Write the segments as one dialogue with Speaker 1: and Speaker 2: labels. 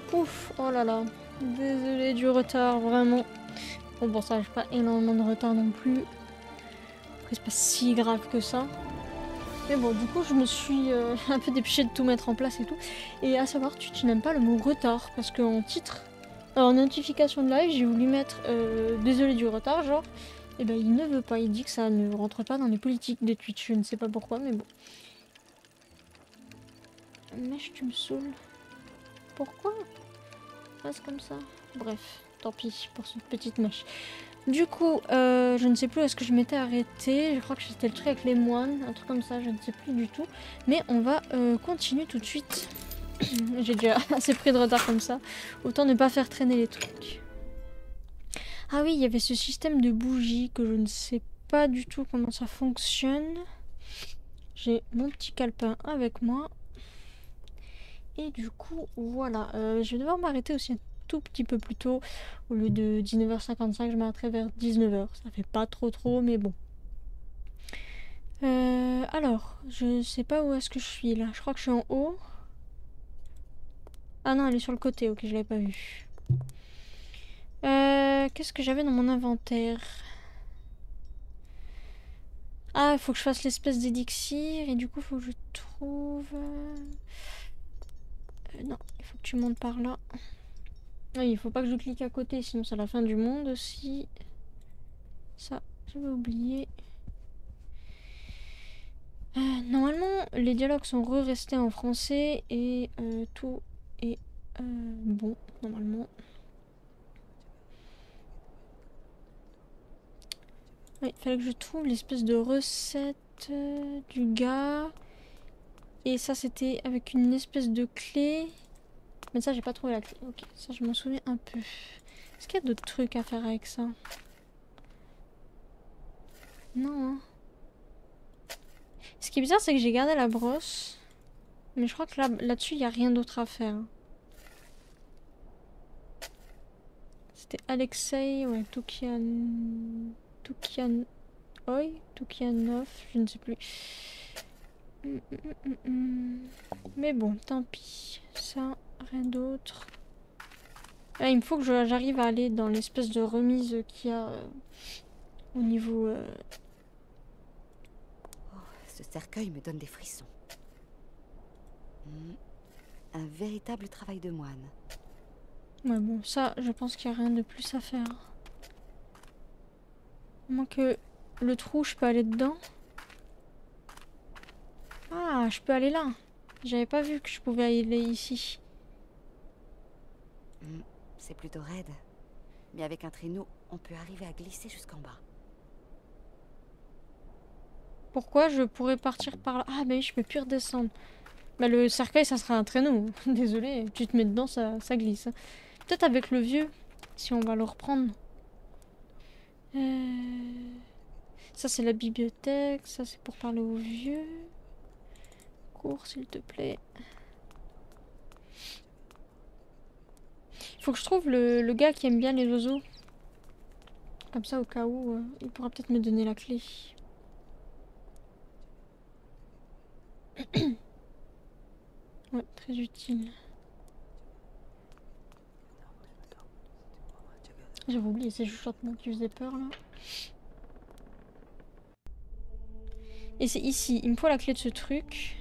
Speaker 1: Pouf, oh là là. Désolée du retard, vraiment. Bon, ça, j'ai pas énormément de retard non plus. Après, c'est pas si grave que ça. Mais bon, du coup, je me suis un peu dépêchée de tout mettre en place et tout. Et à savoir, tu n'aimes pas le mot retard, parce qu'en titre, en notification de live, j'ai voulu mettre désolé du retard, genre. Et ben, il ne veut pas, il dit que ça ne rentre pas dans les politiques de Twitch. Je ne sais pas pourquoi, mais bon. Mèche, tu me saoules. Pourquoi? Ah, c'est comme ça. Bref, tant pis pour cette petite mèche. Du coup, je ne sais plus où est-ce que je m'étais arrêtée. Je crois que c'était le truc avec les moines, un truc comme ça, je ne sais plus du tout. Mais on va continuer tout de suite. J'ai déjà assez pris de retard comme ça. Autant ne pas faire traîner les trucs. Ah oui, il y avait ce système de bougies que je ne sais pas du tout comment ça fonctionne. J'ai mon petit calepin avec moi. Et du coup, voilà. Je vais devoir m'arrêter aussi un tout petit peu plus tôt. Au lieu de 19h55, je m'arrêterai vers 19h. Ça fait pas trop, mais bon. Alors, je sais pas où est-ce que je suis là. Je crois que je suis en haut. Ah non, elle est sur le côté. Ok, je l'avais pas vue. Qu'est-ce que j'avais dans mon inventaire? Ah, il faut que je fasse l'espèce d'élixir. Et du coup, il faut que je trouve... non, il faut que tu montes par là. Oui, il faut pas que je clique à côté, sinon c'est la fin du monde aussi. Ça, j'avais oublié. Normalement, les dialogues sont restés en français et tout est bon, normalement. Oui, il fallait que je trouve l'espèce de recette du gars. Et ça, c'était avec une espèce de clé. Mais ça, j'ai pas trouvé la clé. Ok, ça, je m'en souviens un peu. Est-ce qu'il y a d'autres trucs à faire avec ça? Non, hein. Ce qui est bizarre, c'est que j'ai gardé la brosse. Mais je crois que là-dessus, il n'y a rien d'autre à faire. C'était Alexei, ouais, Toukianov, je ne sais plus. Mais bon, tant pis. Ça, rien d'autre. Ah, il me faut que j'arrive à aller dans l'espèce de remise qu'il y a au niveau...
Speaker 2: Oh, ce cercueil me donne des frissons. Un véritable travail de moine.
Speaker 1: Ouais, bon, ça, je pense qu'il n'y a rien de plus à faire. À moins que le trou, je peux aller dedans. Ah, je peux aller là. J'avais pas vu que je pouvais aller ici.
Speaker 2: C'est plutôt raide. Mais avec un traîneau, on peut arriver à glisser jusqu'en bas.
Speaker 1: Pourquoi je pourrais partir par là? Ah, mais oui, je peux plus redescendre. Bah, le cercueil, ça sera un traîneau. Désolé, tu te mets dedans, ça glisse. Peut-être avec le vieux, si on va le reprendre. Ça, c'est la bibliothèque. Ça, c'est pour parler au vieux. Cours, s'il te plaît. Il faut que je trouve le gars qui aime bien les oiseaux. Comme ça, au cas où, il pourra peut-être me donner la clé. Ouais, très utile. J'avais oublié ces chuchotements qui faisaient peur, là. Et c'est ici. Il me faut la clé de ce truc.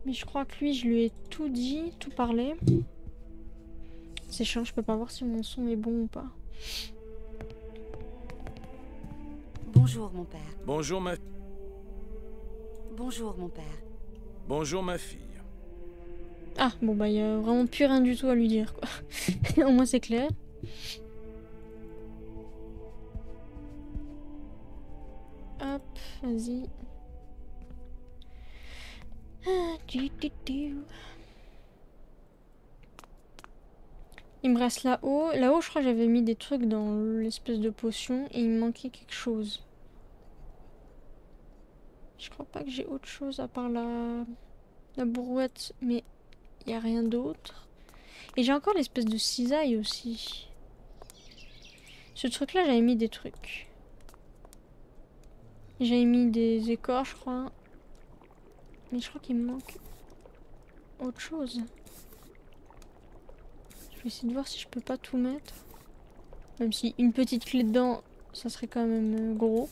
Speaker 1: Mais je crois que lui, je lui ai tout dit, tout parlé. C'est chiant, je peux pas voir si mon son est bon ou pas.
Speaker 2: Bonjour, mon père.
Speaker 3: Bonjour,
Speaker 2: Bonjour, mon père.
Speaker 3: Bonjour, ma fille.
Speaker 1: Ah, bon bah, il y a vraiment plus rien du tout à lui dire, quoi. Au moins, c'est clair. Hop, vas-y. Il me reste là-haut. Là-haut, je crois que j'avais mis des trucs dans l'espèce de potion et il me manquait quelque chose. Je crois pas que j'ai autre chose à part la brouette, mais il n'y a rien d'autre. Et j'ai encore l'espèce de cisaille aussi. Ce truc-là, j'avais mis des trucs. J'avais mis des écorces, je crois. Mais je crois qu'il me manque autre chose. Je vais essayer de voir si je peux pas tout mettre. Même si une petite clé dedans, ça serait quand même gros.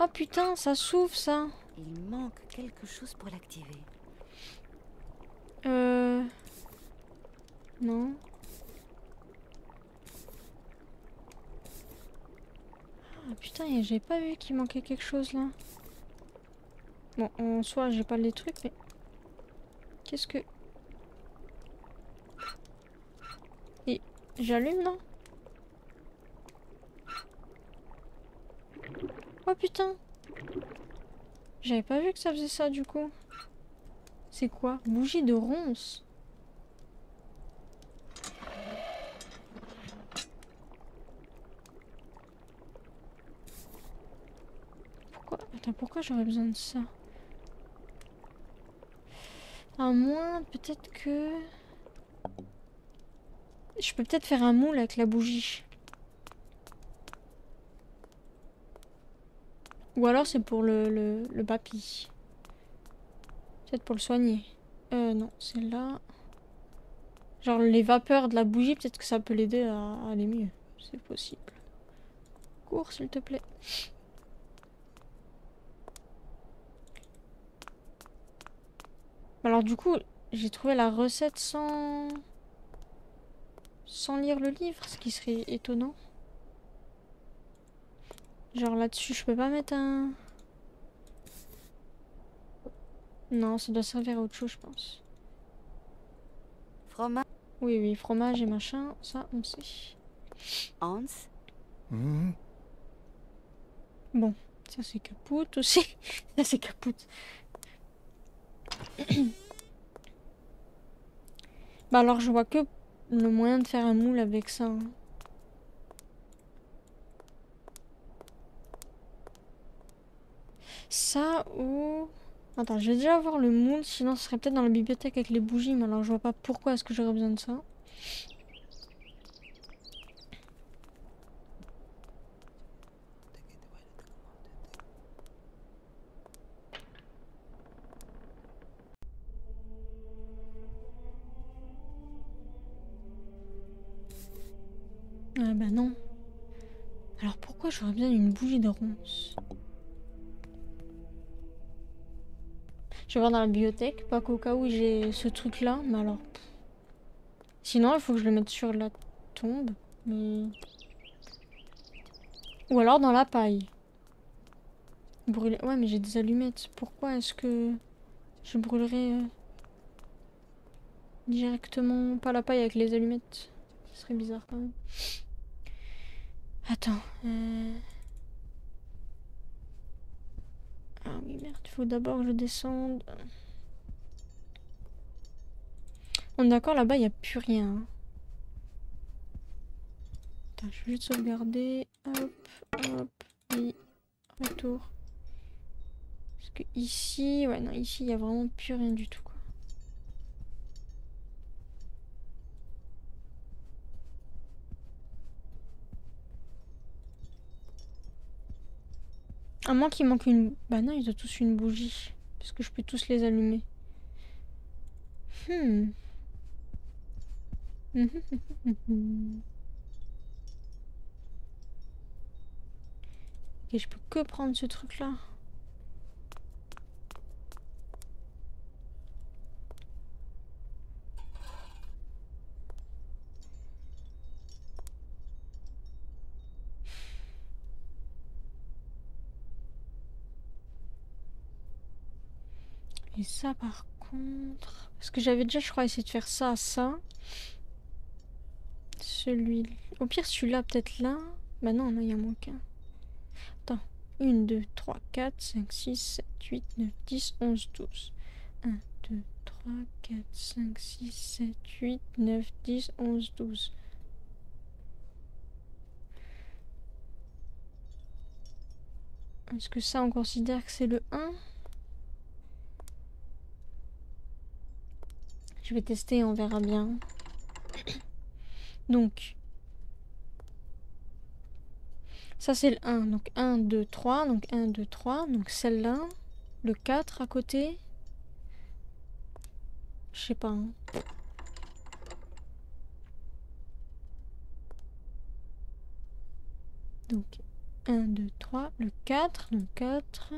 Speaker 1: Oh putain, ça s'ouvre ça.
Speaker 2: Il manque quelque chose pour l'activer.
Speaker 1: Non. Ah putain, j'ai pas vu qu'il manquait quelque chose là. Bon, en soi, j'ai pas les trucs, mais... Qu'est-ce que... Et j'allume, non? Oh putain! J'avais pas vu que ça faisait ça du coup. C'est quoi? Bougie de ronce. Pourquoi? Attends, pourquoi j'aurais besoin de ça? À moins, peut-être que... Je peux peut-être faire un moule avec la bougie. Ou alors c'est pour le papy. Peut-être pour le soigner. Non, c'est là. Genre les vapeurs de la bougie, peut-être que ça peut l'aider à aller mieux. C'est possible. Cours, s'il te plaît. Alors du coup, j'ai trouvé la recette sans lire le livre, ce qui serait étonnant. Genre là-dessus, je peux pas mettre un... Non, ça doit servir à autre chose, je pense.
Speaker 2: Fromage.
Speaker 1: Oui, oui, fromage et machin, ça, on sait.
Speaker 2: Hans.
Speaker 1: Bon, ça c'est capoute aussi. Ça c'est capoute. Bah alors je vois que le moyen de faire un moule avec ça. Hein. Ça ou... Attends, je vais déjà voir le moule, sinon ce serait peut-être dans la bibliothèque avec les bougies, mais alors je vois pas pourquoi est-ce que j'aurais besoin de ça. Ah bah non. Alors pourquoi j'aurais besoin d'une bougie de ronce? Je vais voir dans la bibliothèque, pas qu'au cas où j'ai ce truc là, mais alors... Sinon il faut que je le mette sur la tombe, mais... Ou alors dans la paille. Brûler... Ouais mais j'ai des allumettes, pourquoi est-ce que je brûlerais directement pas la paille avec les allumettes? Ce serait bizarre quand même. Attends. Ah oui merde, il faut d'abord que je descende. On est d'accord, là-bas il n'y a plus rien. Hein. Attends, je vais juste sauvegarder. Hop, hop, oui. Retour. Parce que ici, ouais non, ici il n'y a vraiment plus rien du tout quoi. À moins qu'il manque une... Bah non, ils ont tous une bougie. Parce que je peux tous les allumer. Ok, je peux que prendre ce truc là. Et ça par contre... Parce que j'avais déjà, je crois, essayé de faire ça, ça. Celui... Au pire, celui-là, peut-être là. Bah non, non, il y a moins qu'un. Attends. 1, 2, 3, 4, 5, 6, 7, 8, 9, 10, 11, 12. 1, 2, 3, 4, 5, 6, 7, 8, 9, 10, 11, 12. Est-ce que ça, on considère que c'est le 1? Je vais tester, on verra bien. Donc, ça c'est le 1. Donc 1, 2, 3. Donc 1, 2, 3. Donc celle-là. Le 4 à côté. Je sais pas. Hein. Donc 1, 2, 3. Le 4. Donc 4.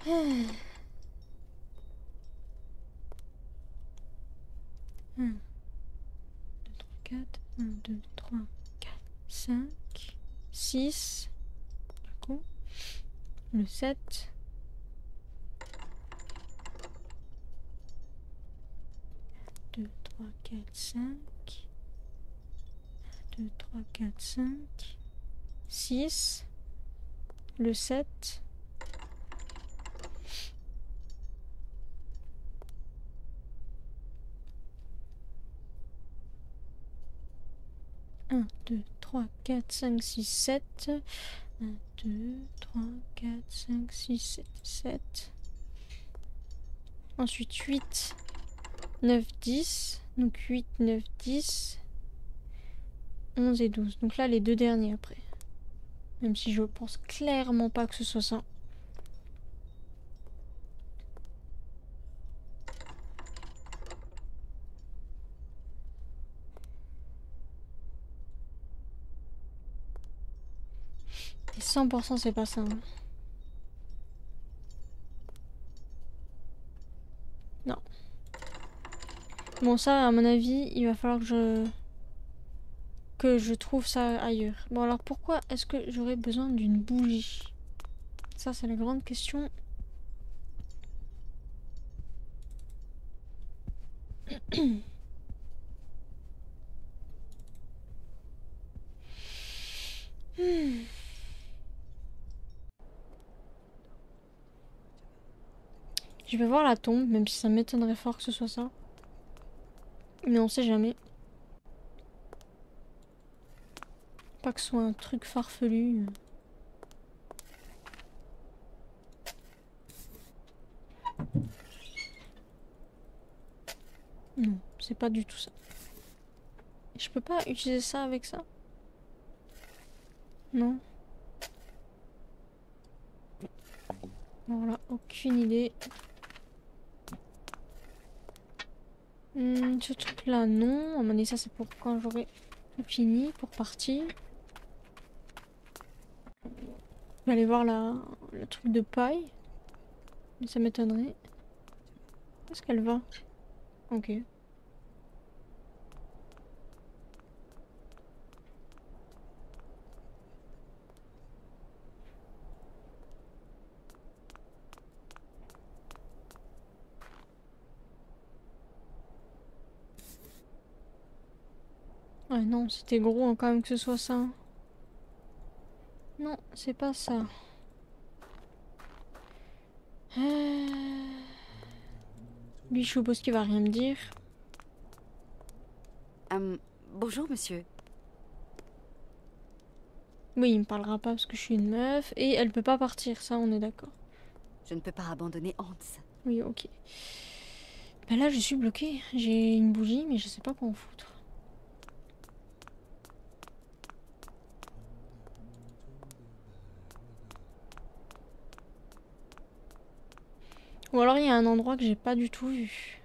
Speaker 1: 1, 2, 3, 4. 1, 2, 3, 4, 5, 6. Du coup. Le 7. 2, 3, 4, 5. 2, 3, 4, 5. 6. Le 7. 1, 2, 3, 4, 5, 6, 7. 1, 2, 3, 4, 5, 6, 7, 7. Ensuite 8, 9, 10. Donc 8, 9, 10. 11 et 12. Donc là, les deux derniers après. Même si je pense clairement pas que ce soit ça. Et 100% c'est pas ça. Hein. Non. Bon ça, à mon avis, il va falloir que je trouve ça ailleurs. Bon alors pourquoi est-ce que j'aurais besoin d'une bougie? Ça c'est la grande question. Je vais voir la tombe, même si ça m'étonnerait fort que ce soit ça. Mais on sait jamais. Pas que ce soit un truc farfelu. Non, c'est pas du tout ça. Je peux pas utiliser ça avec ça? Non. Voilà, aucune idée. Ce truc là, non. À mon avis, ça c'est pour quand j'aurai fini, pour partir. Je vais aller voir le truc de paille. Mais ça m'étonnerait. Où est-ce qu'elle va? Ok. Ouais, non, c'était gros hein, quand même que ce soit ça. Non, c'est pas ça. Lui, je suppose qu'il va rien me dire.
Speaker 2: Bonjour, monsieur.
Speaker 1: Oui, il me parlera pas parce que je suis une meuf. Et elle peut pas partir, ça, on est d'accord.
Speaker 2: Je ne peux pas abandonner Hans.
Speaker 1: Oui, ok. Ben là, je suis bloquée. J'ai une bougie, mais je sais pas quoi en foutre. Ou alors il y a un endroit que j'ai pas du tout vu.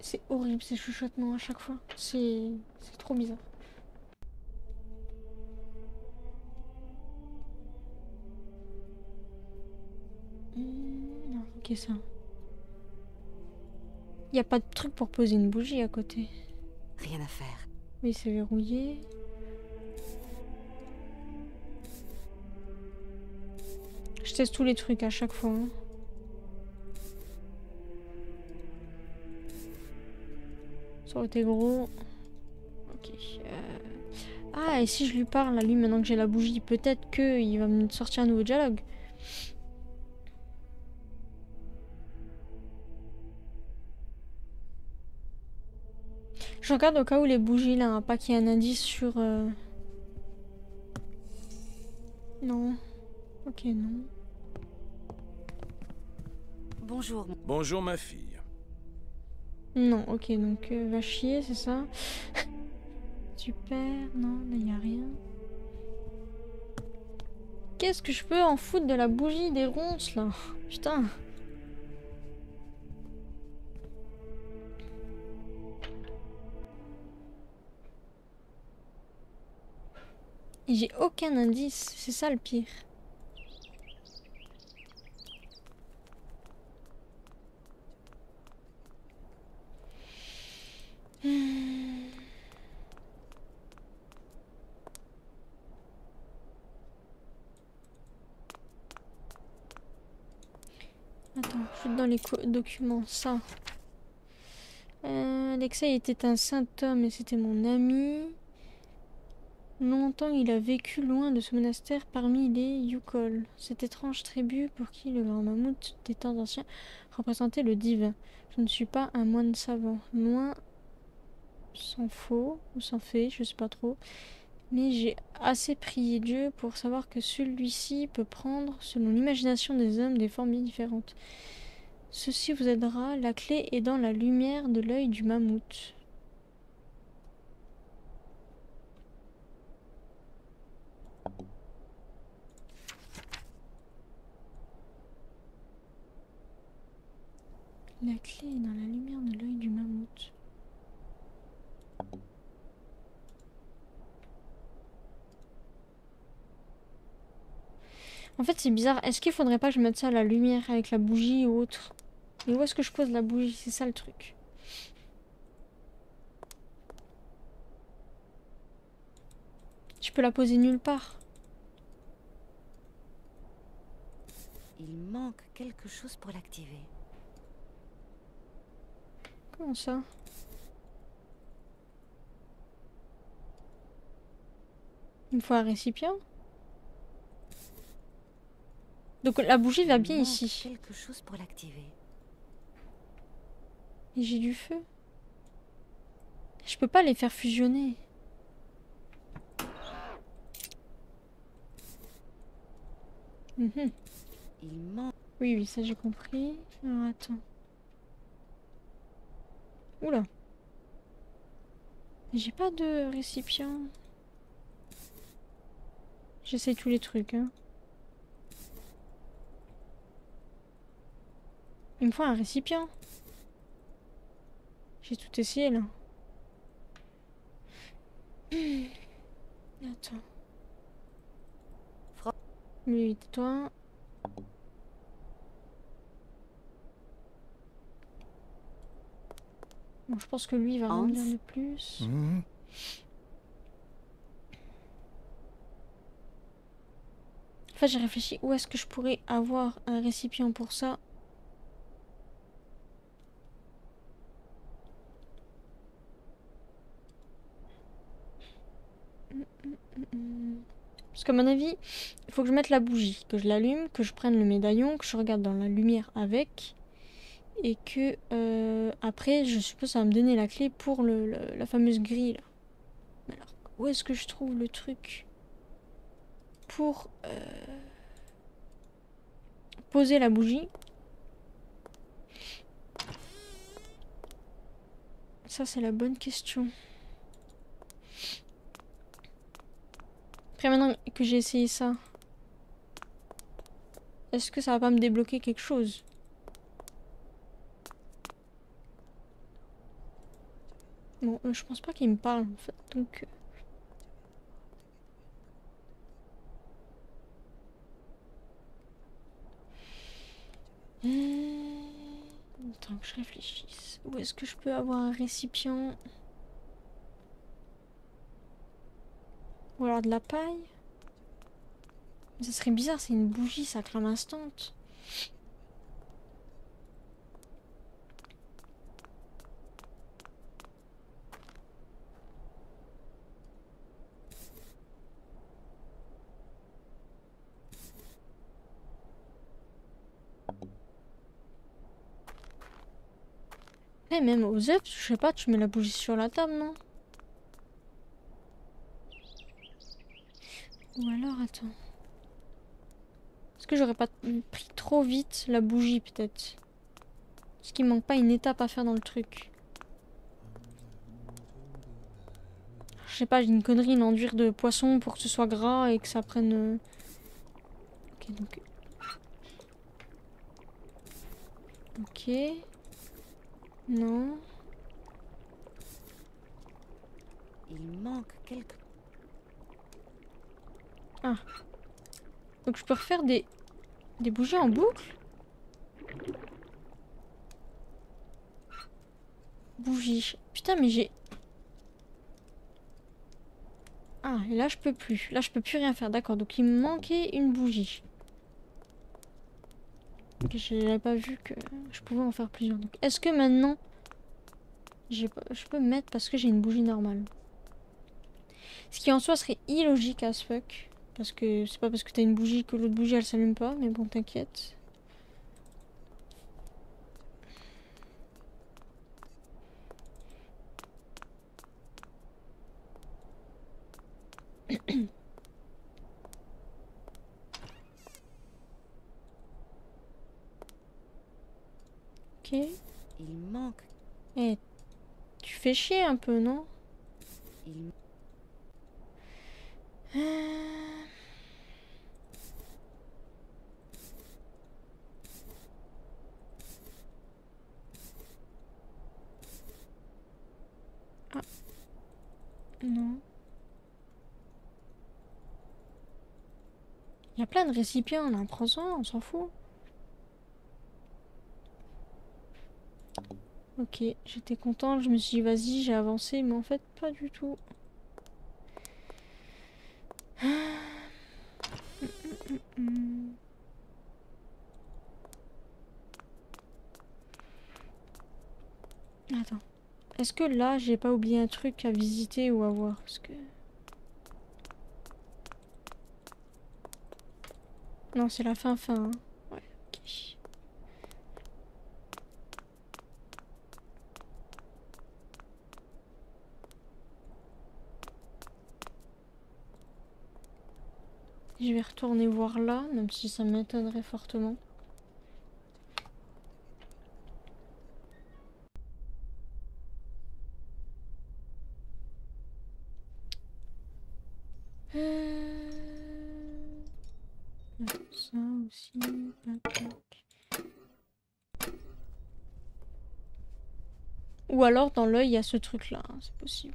Speaker 1: C'est horrible ces chuchotements à chaque fois. C'est trop bizarre. Non, ok ça. Y a pas de truc pour poser une bougie à côté.
Speaker 2: Rien à faire.
Speaker 1: Oui, c'est verrouillé. Je teste tous les trucs à chaque fois. Hein. Ça aurait été gros. Ok. Ah, et si je lui parle à lui maintenant que j'ai la bougie, peut-être qu'il va me sortir un nouveau dialogue. Je regarde au cas où les bougies là, pas qu'il y ait un indice sur... Non. Ok, non.
Speaker 2: Bonjour.
Speaker 3: Bonjour ma fille.
Speaker 1: Non, ok, donc va chier, c'est ça. Super, non, là y a rien. Qu'est-ce que je peux en foutre de la bougie des ronces là? Putain. Et j'ai aucun indice, c'est ça le pire. Attends, je suis dans les documents, ça. Alexei était un saint homme et c'était mon ami. Longtemps il a vécu loin de ce monastère parmi les Yukol. Cette étrange tribu pour qui le grand mammouth des temps anciens représentait le divin. Je ne suis pas un moine savant. Loin s'en faut, ou s'en fait, je sais pas trop. Mais j'ai assez prié Dieu pour savoir que celui-ci peut prendre, selon l'imagination des hommes, des formes différentes. Ceci vous aidera, la clé est dans la lumière de l'œil du mammouth. La clé est dans la lumière de l'œil du mammouth. En fait, c'est bizarre. Est-ce qu'il faudrait pas que je mette ça à la lumière avec la bougie ou autre? Et où est-ce que je pose la bougie? C'est ça le truc. Je peux la poser nulle part.
Speaker 2: Il manque quelque chose pour l'activer.
Speaker 1: Comment ça? Il me faut un récipient? Donc la bougie va bien ici.
Speaker 2: Quelque chose pour l'activer.
Speaker 1: Et j'ai du feu. Je peux pas les faire fusionner. Mhm.
Speaker 2: Il manque.
Speaker 1: Oui, oui, ça j'ai compris. Alors attends. Oula. J'ai pas de récipient. J'essaie tous les trucs, hein. Il me faut un récipient. J'ai tout essayé là. Attends. Lui, toi. Bon, je pense que lui il va remplir le plus. En fait, j'ai réfléchi où est-ce que je pourrais avoir un récipient pour ça. Parce qu'à mon avis, il faut que je mette la bougie, que je l'allume, que je prenne le médaillon, que je regarde dans la lumière avec. Et que après, je suppose ça va me donner la clé pour la fameuse grille là. Alors, où est-ce que je trouve le truc pour poser la bougie? Ça, c'est la bonne question. Après, maintenant que j'ai essayé ça, est-ce que ça va pas me débloquer quelque chose? Bon, je pense pas qu'il me parle en fait, donc... Attends que je réfléchisse. Où est-ce que je peux avoir un récipient? Ou alors de la paille? Ça serait bizarre, c'est une bougie, ça crame instant. Et même aux œufs, je sais pas, tu mets la bougie sur la table, non? Ou alors, attends. Est-ce que j'aurais pas pris trop vite la bougie, peut-être? Est-ce qu'il manque pas une étape à faire dans le truc? Je sais pas, j'ai une connerie, une enduire de poisson pour que ce soit gras et que ça prenne... Ok, donc... Ok. Non.
Speaker 2: Il manque quelque...
Speaker 1: Ah. Donc je peux refaire des bougies en boucle? Bougies. Putain, mais j'ai... Ah, et là je peux plus. Là je peux plus rien faire, d'accord. Donc il me manquait une bougie. Ok, je n'avais pas vu que je pouvais en faire plusieurs. Donc est-ce que maintenant... Je peux mettre parce que j'ai une bougie normale. Ce qui en soi serait illogique as fuck. Parce que c'est pas parce que t'as une bougie que l'autre bougie elle s'allume pas. Mais bon, t'inquiète. Ok.
Speaker 2: Il manque...
Speaker 1: Eh, tu fais chier un peu, non?
Speaker 2: Il...
Speaker 1: Ah, non. Il y a plein de récipients là, prends-en, on s'en fout. Ok, j'étais contente, je me suis dit vas-y, j'ai avancé, mais en fait pas du tout. Attends. Est-ce que là, j'ai pas oublié un truc à visiter ou à voir? Parce que... Non, c'est la fin. Hein. Ouais, ok. Je vais retourner voir là, même si ça m'étonnerait fortement. Ça aussi. Ou alors dans l'œil, il y a ce truc-là, hein, c'est possible.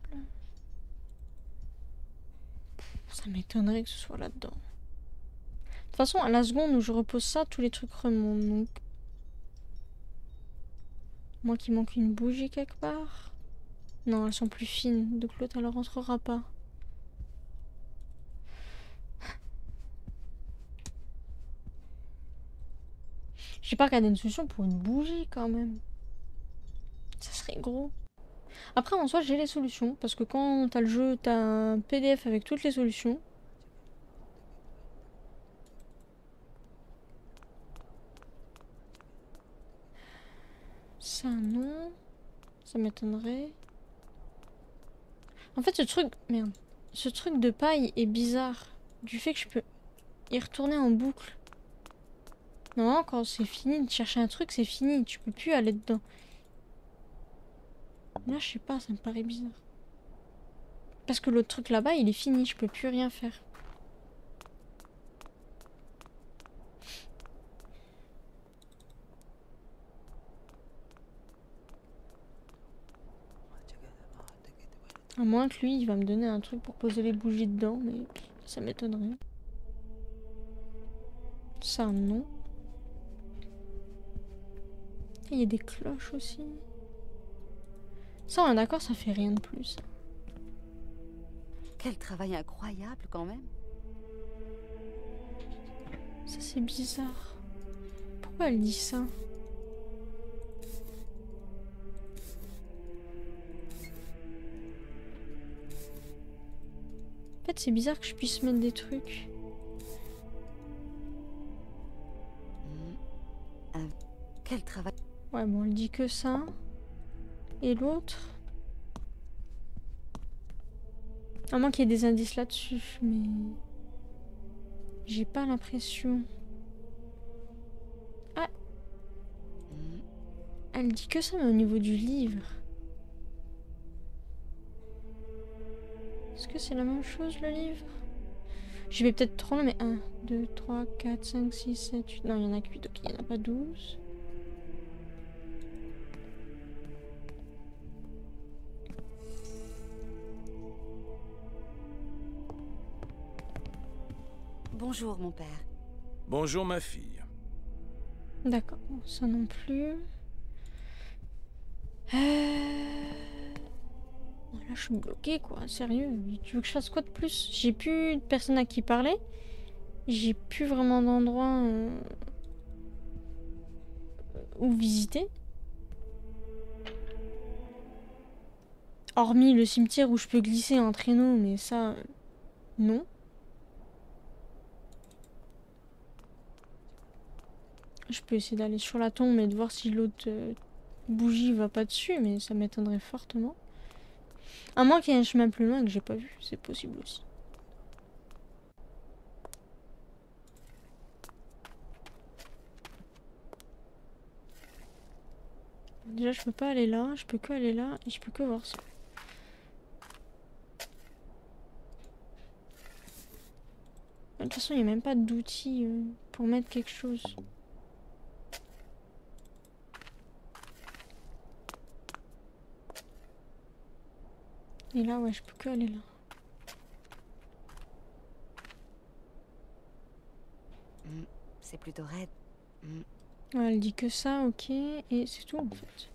Speaker 1: Ça m'étonnerait que ce soit là-dedans. De toute façon, à la seconde où je repose ça, tous les trucs remontent. Donc... Moi qui manque une bougie quelque part. Non, elles sont plus fines, donc l'autre elle rentrera pas. J'ai pas regardé une solution pour une bougie quand même. Ça serait gros. Après, en soi, j'ai les solutions. Parce que quand t'as le jeu, t'as un PDF avec toutes les solutions. Ça, non. Ça m'étonnerait. En fait, ce truc... Merde. Ce truc de paille est bizarre. Du fait que je peux y retourner en boucle. Non, quand c'est fini de chercher un truc, c'est fini. Tu peux plus aller dedans. Là, je sais pas, ça me paraît bizarre. Parce que l'autre truc là-bas, il est fini. Je peux plus rien faire. À moins que lui, il va me donner un truc pour poser les bougies dedans, mais ça m'étonnerait. Ça, non. Il y a des cloches aussi. Ça, on est d'accord, ça fait rien de plus.
Speaker 2: Quel travail incroyable quand même.
Speaker 1: Ça, c'est bizarre. Pourquoi elle dit ça? En fait, c'est bizarre que je puisse mettre des trucs.
Speaker 2: Quel travail.
Speaker 1: Ouais, bon, elle dit que ça. Et l'autre? À moins qu'il y ait des indices là-dessus, mais... J'ai pas l'impression. Ah! Elle dit que ça, mais au niveau du livre. Est-ce que c'est la même chose, le livre? Je vais peut-être trop long, mais 1, 2, 3, 4, 5, 6, 7, 8... Non, il y en a que 8, ok, il n'y en a pas 12.
Speaker 2: Bonjour, mon père.
Speaker 3: Bonjour, ma fille.
Speaker 1: D'accord, bon, ça non plus. Bon, là, je suis bloquée, quoi. Sérieux, tu veux que je fasse quoi de plus? J'ai plus de personne à qui parler. J'ai plus vraiment d'endroit où visiter. Hormis le cimetière où je peux glisser un traîneau, mais ça, non. Je peux essayer d'aller sur la tombe et de voir si l'autre bougie va pas dessus, mais ça m'étonnerait fortement. À moins qu'il y ait un chemin plus loin que j'ai pas vu, c'est possible aussi. Déjà, je peux pas aller là, je peux que aller là, et je peux que voir ça. De toute façon, il n'y a même pas d'outils pour mettre quelque chose. Et là, ouais, je peux que aller là.
Speaker 2: C'est plutôt raide.
Speaker 1: Ouais, elle dit que ça, ok, et c'est tout en fait.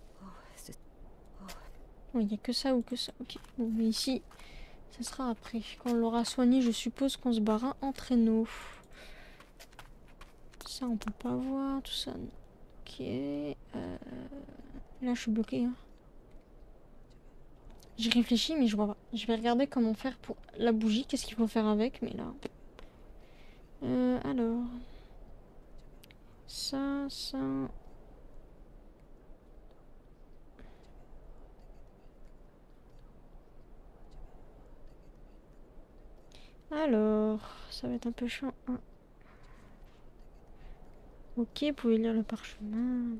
Speaker 1: Ouais, il n'y a que ça ou que ça, ok. Bon, mais ici, ça sera après. Quand on l'aura soigné, je suppose qu'on se barra en traîneau. Ça, on peut pas voir, tout ça. Ok. Là, je suis bloquée. Hein. J'ai réfléchi, mais je vois pas. Je vais regarder comment faire pour la bougie. Qu'est-ce qu'il faut faire avec, mais là... alors... Ça... Alors... Ça va être un peu chiant. Hein. Ok, vous pouvez lire le parchemin.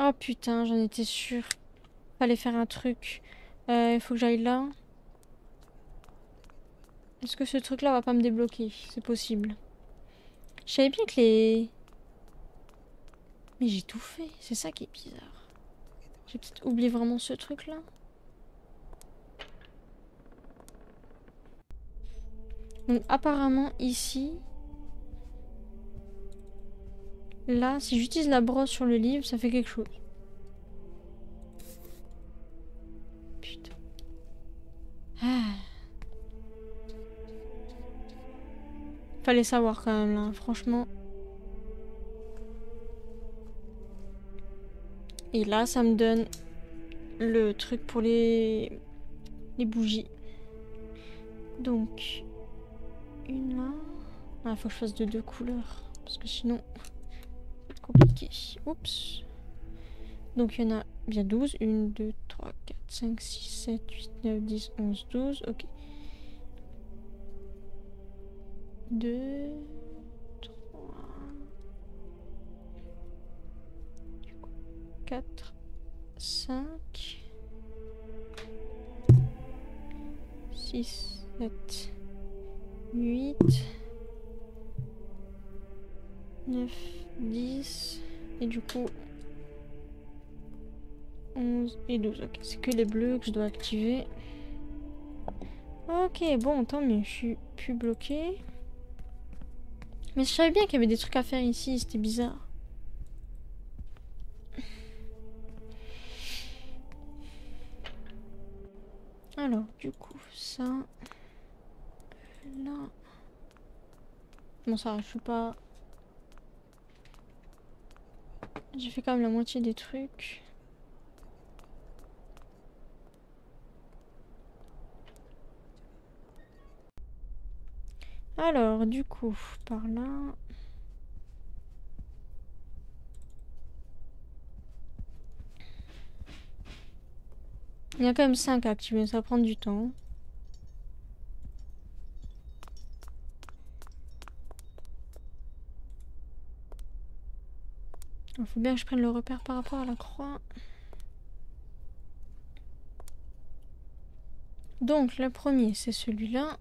Speaker 1: Oh putain, j'en étais sûre. Fallait faire un truc. Il faut que j'aille là. Est-ce que ce truc-là va pas me débloquer? C'est possible. Je savais bien que les... Mais j'ai tout fait. C'est ça qui est bizarre. J'ai peut-être oublié vraiment ce truc-là. Donc apparemment ici... Là, si j'utilise la brosse sur le livre, ça fait quelque chose. Putain. Ah. Fallait savoir quand même là, franchement. Et là, ça me donne le truc pour les bougies. Donc, une là. Ah, faut que je fasse de 2 couleurs. Parce que sinon, c'est compliqué. Oups. Donc, il y en a bien 12. 1, 2, 3, 4, 5, 6, 7, 8, 9, 10, 11, 12. Ok. 2, 3, 4, 5, 6, 7, 8, 9, 10, et du coup 11 et 12. Ok, c'est que les bleus que je dois activer. Ok, bon, tant mieux, je suis plus bloquée. Mais je savais bien qu'il y avait des trucs à faire ici, c'était bizarre. Alors, du coup, ça... Là... Bon, ça va, je suis pas... J'ai fait quand même la moitié des trucs. Alors, du coup, par là... Il y a quand même 5 à activer, ça va prendre du temps. Il faut bien que je prenne le repère par rapport à la croix. Donc le premier c'est celui-là.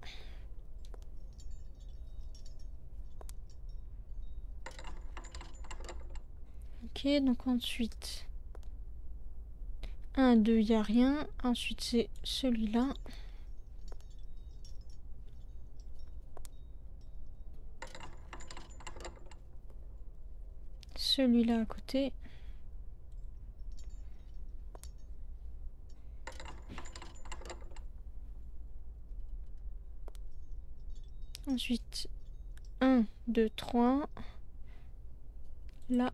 Speaker 1: Ok, donc ensuite 1, 2, il n'y a rien. Ensuite c'est celui-là. Celui-là à côté. Ensuite 1, 2, 3. Là.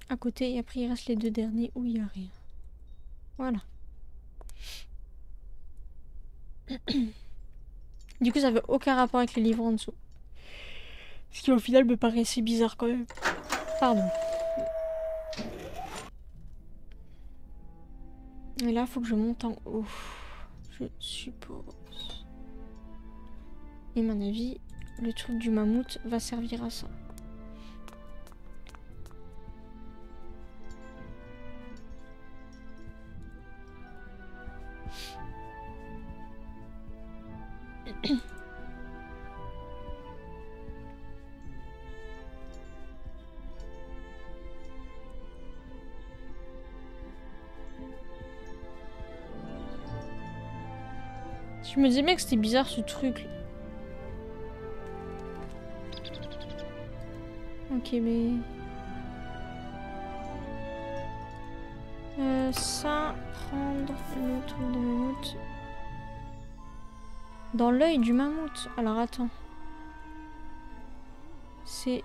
Speaker 1: À côté, et après il reste les deux derniers où il n'y a rien. Voilà. Du coup, ça veut aucun rapport avec les livres en dessous. Ce qui au final me paraissait bizarre quand même. Pardon. Et là, il faut que je monte en haut. Je suppose. Et à mon avis, le truc du mammouth va servir à ça. Je me disais bien que c'était bizarre ce truc. Ok, mais... ça, prendre le truc de mammouth. Dans l'œil du mammouth. Alors attends. C'est...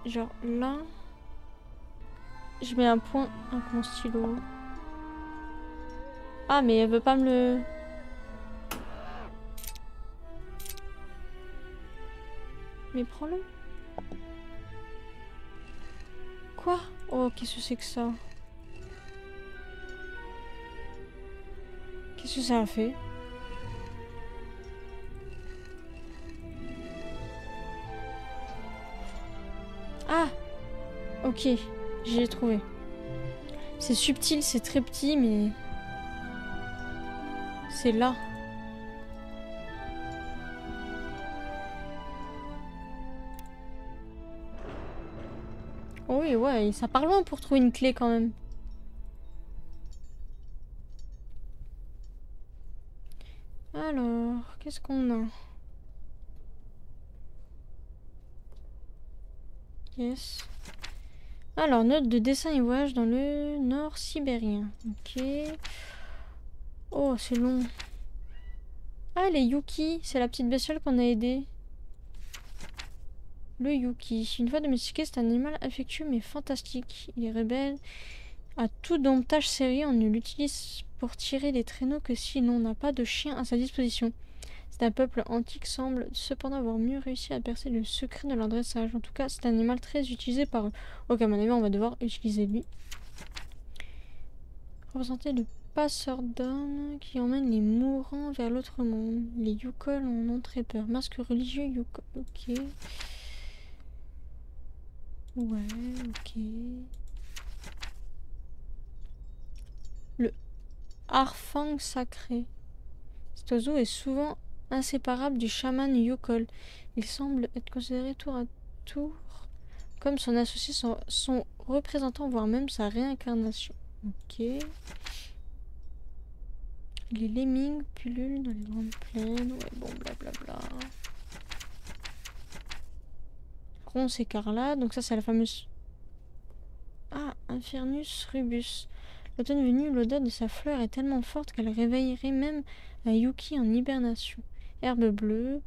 Speaker 1: genre là. Je mets un point avec mon stylo. Ah, mais elle veut pas me le... Mais prends-le. Quoi? Oh, qu'est-ce que c'est que ça? Qu'est-ce que ça a fait? Ah! Ok, j'ai trouvé. C'est subtil, c'est très petit, mais... c'est là. Oh oui, ouais, ça part loin pour trouver une clé quand même. Alors, qu'est-ce qu'on a? Yes. Alors, note de dessin et voyage dans le nord sibérien. Ok. Oh, c'est long. Ah, les Yuki, c'est la petite bestiole qu'on a aidée. Le Yuki. Une fois domestiqué, c'est un animal affectueux mais fantastique. Il est rebelle. À tout domptage sérieux, on ne l'utilise pour tirer les traîneaux que si l'on n'a pas de chien à sa disposition. C'est un peuple antique, semble cependant avoir mieux réussi à percer le secret de leur dressage. En tout cas, c'est un animal très utilisé par eux. Ok, à mon avis, on va devoir utiliser lui. Représenter le passeur d'hommes qui emmène les mourants vers l'autre monde. Les Yukol en ont très peur. Masque religieux Yukol. Ok. Ouais, ok. Le harfang sacré. Cet oiseau est souvent inséparable du chaman Yukol. Il semble être considéré tour à tour comme son associé, son représentant, voire même sa réincarnation. Ok. Les lemmings pullulent dans les grandes plaines. Ouais, bon, blablabla. Ronce écarlate. Donc ça, c'est la fameuse... Ah, Infernus rubus. L'automne venu, l'odeur de sa fleur est tellement forte qu'elle réveillerait même un Yuki en hibernation. Herbe bleue.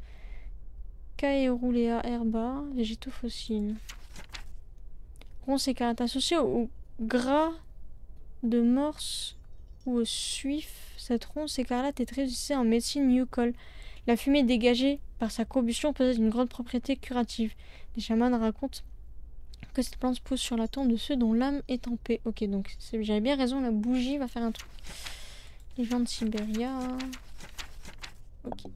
Speaker 1: Caerulea herba. Végétaux fossiles. Ronce écarlate associée au gras de morse ou au suif. Cette ronce écarlate est très utilisée en médecine Yukol. La fumée dégagée par sa combustion possède une grande propriété curative. Les chamans racontent que cette plante pousse sur la tombe de ceux dont l'âme est en paix. Ok, donc j'avais bien raison, la bougie va faire un truc. Les gens de Sibéria. Ok.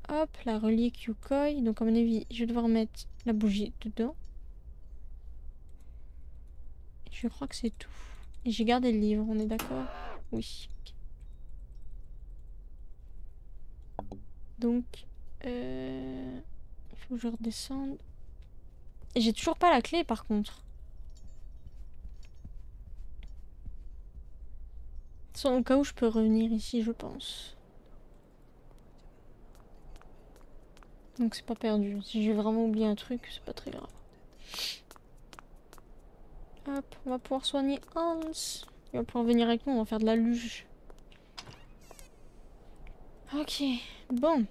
Speaker 1: Hop, la relique Yukoi. Donc à mon avis, je vais devoir mettre la bougie dedans. Je crois que c'est tout. Et j'ai gardé le livre, on est d'accord? Oui. Donc, il faut que je redescende. Et j'ai toujours pas la clé par contre. Au cas où je peux revenir ici, je pense. Donc c'est pas perdu. Si j'ai vraiment oublié un truc, c'est pas très grave. Hop, on va pouvoir soigner Hans. Il va pouvoir venir avec nous, on va faire de la luge. Ok, bon.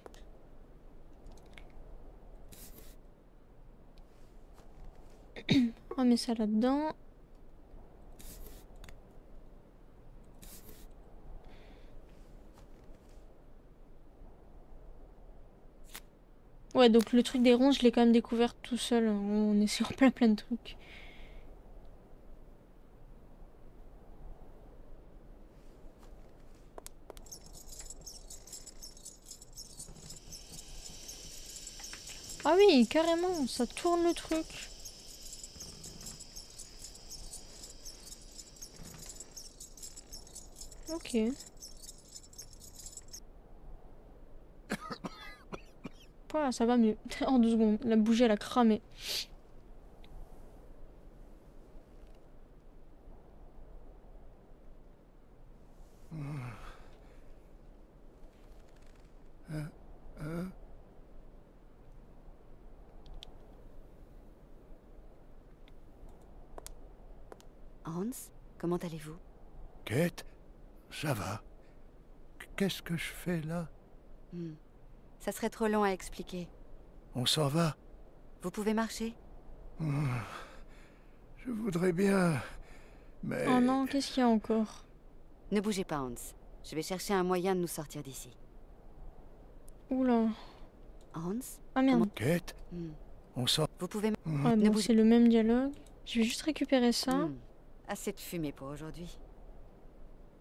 Speaker 1: On met ça là-dedans. Ouais, donc le truc des ronds, je l'ai quand même découvert tout seul. On est sur plein de trucs. Ah oui, carrément, ça tourne le truc. Ok. Voilà, ça va mieux. En 2 secondes, la bougie elle a cramé.
Speaker 2: Hans, comment allez-vous?
Speaker 4: Kate, ça va. Qu'est-ce que je fais là?
Speaker 2: Ça serait trop long à expliquer.
Speaker 4: On s'en va?
Speaker 2: Vous pouvez marcher?
Speaker 4: Je voudrais bien, mais...
Speaker 1: Oh non, qu'est-ce qu'il y a encore?
Speaker 2: Ne bougez pas, Hans. Je vais chercher un moyen de nous sortir d'ici.
Speaker 1: Oula.
Speaker 2: Hans?
Speaker 1: Ah merde.
Speaker 4: Kate, on s'en...
Speaker 2: Vous pouvez...
Speaker 1: Ouais,
Speaker 2: Ne
Speaker 1: bon,
Speaker 2: bougez-
Speaker 1: c'est le même dialogue. Je vais juste récupérer ça.
Speaker 2: Assez de fumée pour aujourd'hui.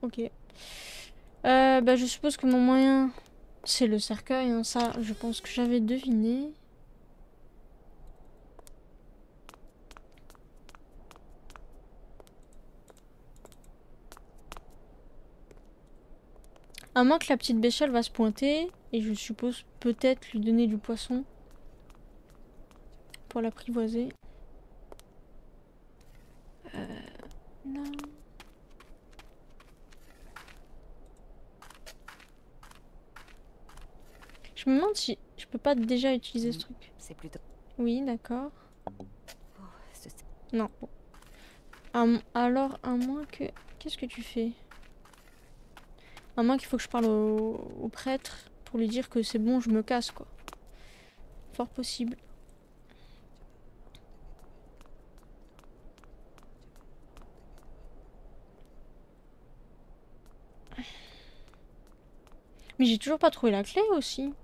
Speaker 1: Ok. Bah, je suppose que mon moyen, c'est le cercueil. Hein. Ça, je pense que j'avais deviné. À moins que la petite béchelle va se pointer. Et je suppose peut-être lui donner du poisson. Pour l'apprivoiser. Non. Je me demande si je peux pas déjà utiliser ce truc.
Speaker 2: C'est plutôt...
Speaker 1: Oui, d'accord.
Speaker 2: Oh, ce-
Speaker 1: Non. Alors, à moins que... Qu'est-ce que tu fais? À moins qu'il faut que je parle au prêtre pour lui dire que c'est bon, je me casse, quoi. Fort possible. Mais j'ai toujours pas trouvé la clé aussi.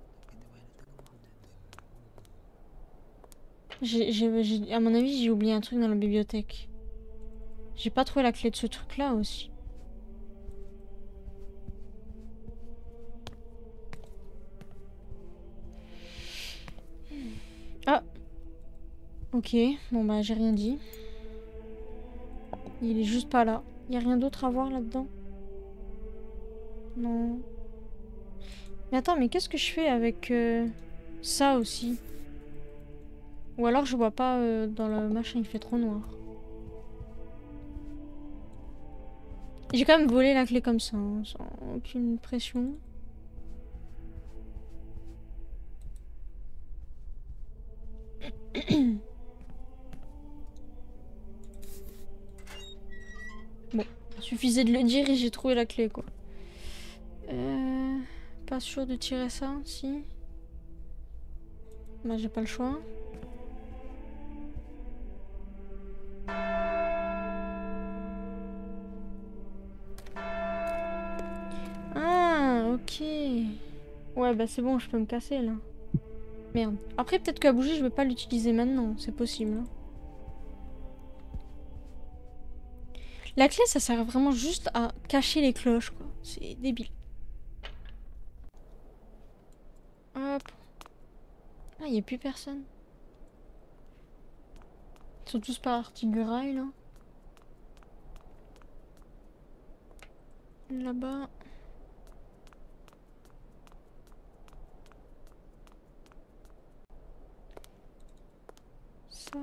Speaker 1: À mon avis, j'ai oublié un truc dans la bibliothèque. J'ai pas trouvé la clé de ce truc-là aussi. Ah. Ok, bon bah j'ai rien dit. Il est juste pas là. Y a rien d'autre à voir là-dedans? Non. Mais attends, mais qu'est-ce que je fais avec ça aussi? Ou alors je vois pas dans le machin, il fait trop noir. J'ai quand même volé la clé comme ça, hein, sans aucune pression. Bon, suffisait de le dire et j'ai trouvé la clé, quoi. Pas sûr de tirer ça, si. Bah j'ai pas le choix. Ah, ok. Ouais, bah c'est bon, je peux me casser, là. Merde. Après, peut-être que la bougie, je vais pas l'utiliser maintenant. C'est possible. Hein. La clé, ça sert vraiment juste à cacher les cloches, quoi. C'est débile. Hop, Ah, il n'y a plus personne. Ils sont tous partis graille là. Là-bas. Ça.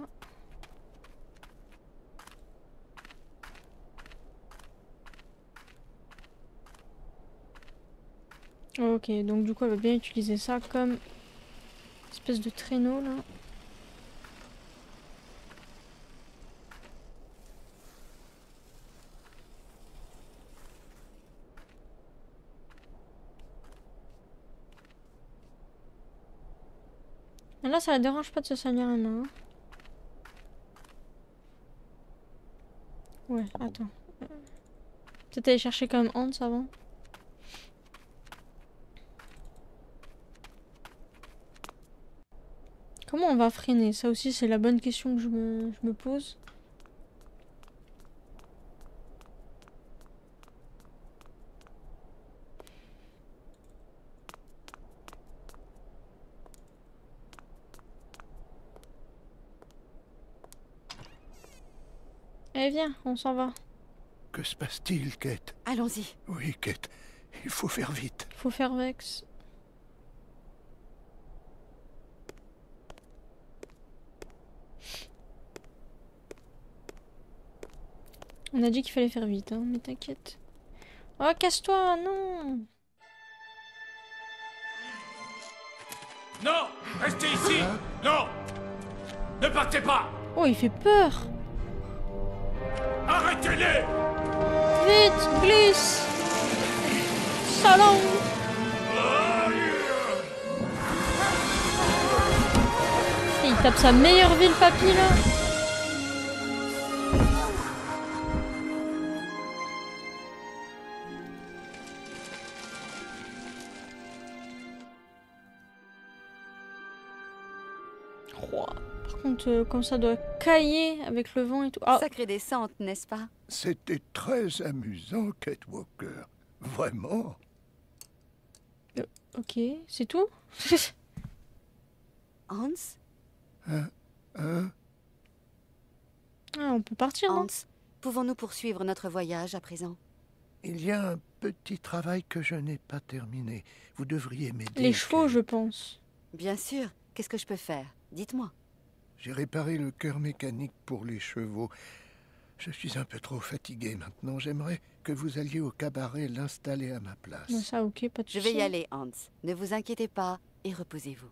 Speaker 1: Ok, donc du coup elle va bien utiliser ça comme espèce de traîneau là. Et là ça la dérange pas de se salir la main. Hein. Ouais, attends. Peut-être aller chercher quand même Hans avant. Comment on va freiner? Ça aussi c'est la bonne question que je me pose. Eh viens, on s'en va.
Speaker 4: Que se passe-t-il, Kate?
Speaker 2: Allons-y.
Speaker 4: Oui, Kate. Il faut faire vite.
Speaker 1: Faut faire Vex. On a dit qu'il fallait faire vite, hein, mais t'inquiète. Oh, casse-toi, non!
Speaker 3: Non! Restez ici! Non! Ne partez pas!
Speaker 1: Oh, il fait peur!
Speaker 3: Arrêtez-les!
Speaker 1: Vite, glisse! Salon! Il tape sa meilleure ville, papy, là! Par contre, comme ça doit cailler avec le vent et tout. Ah,
Speaker 2: Sacrée descente, n'est-ce pas?
Speaker 4: C'était très amusant, Kate Walker. Vraiment.
Speaker 1: ok, c'est tout?
Speaker 2: Hans?
Speaker 4: Hein?
Speaker 1: Ah, on peut partir, non?
Speaker 2: Hans, pouvons-nous poursuivre notre voyage à présent?
Speaker 4: Il y a un petit travail que je n'ai pas terminé. Vous devriez m'aider.
Speaker 1: Les chevaux,
Speaker 4: Kate.
Speaker 1: je pense.
Speaker 2: Bien sûr. Qu'est-ce que je peux faire? Dites-moi.
Speaker 4: J'ai réparé le cœur mécanique pour les chevaux. Je suis un peu trop fatigué maintenant. J'aimerais que vous alliez au cabaret l'installer à ma place.
Speaker 1: Bon, ça, ok, pas de
Speaker 2: Je
Speaker 1: soucis.
Speaker 2: vais y aller, Hans. Ne vous inquiétez pas et reposez-vous.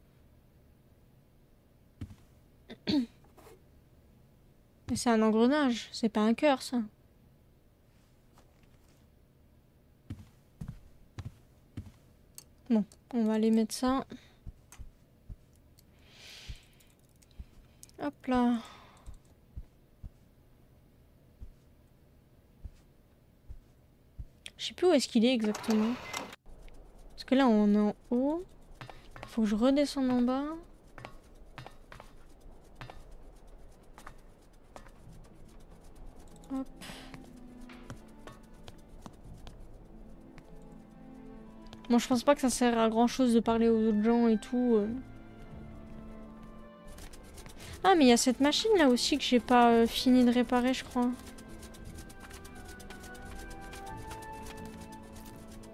Speaker 1: Mais c'est un engrenage, c'est pas un cœur, ça. Bon, on va aller mettre ça. Hop là. Je sais plus où est-ce qu'il est exactement. Parce que là, on est en haut. Faut que je redescende en bas. Hop. Bon, je pense pas que ça sert à grand chose de parler aux autres gens et tout. Ah, mais il y a cette machine là aussi que j'ai pas fini de réparer, je crois.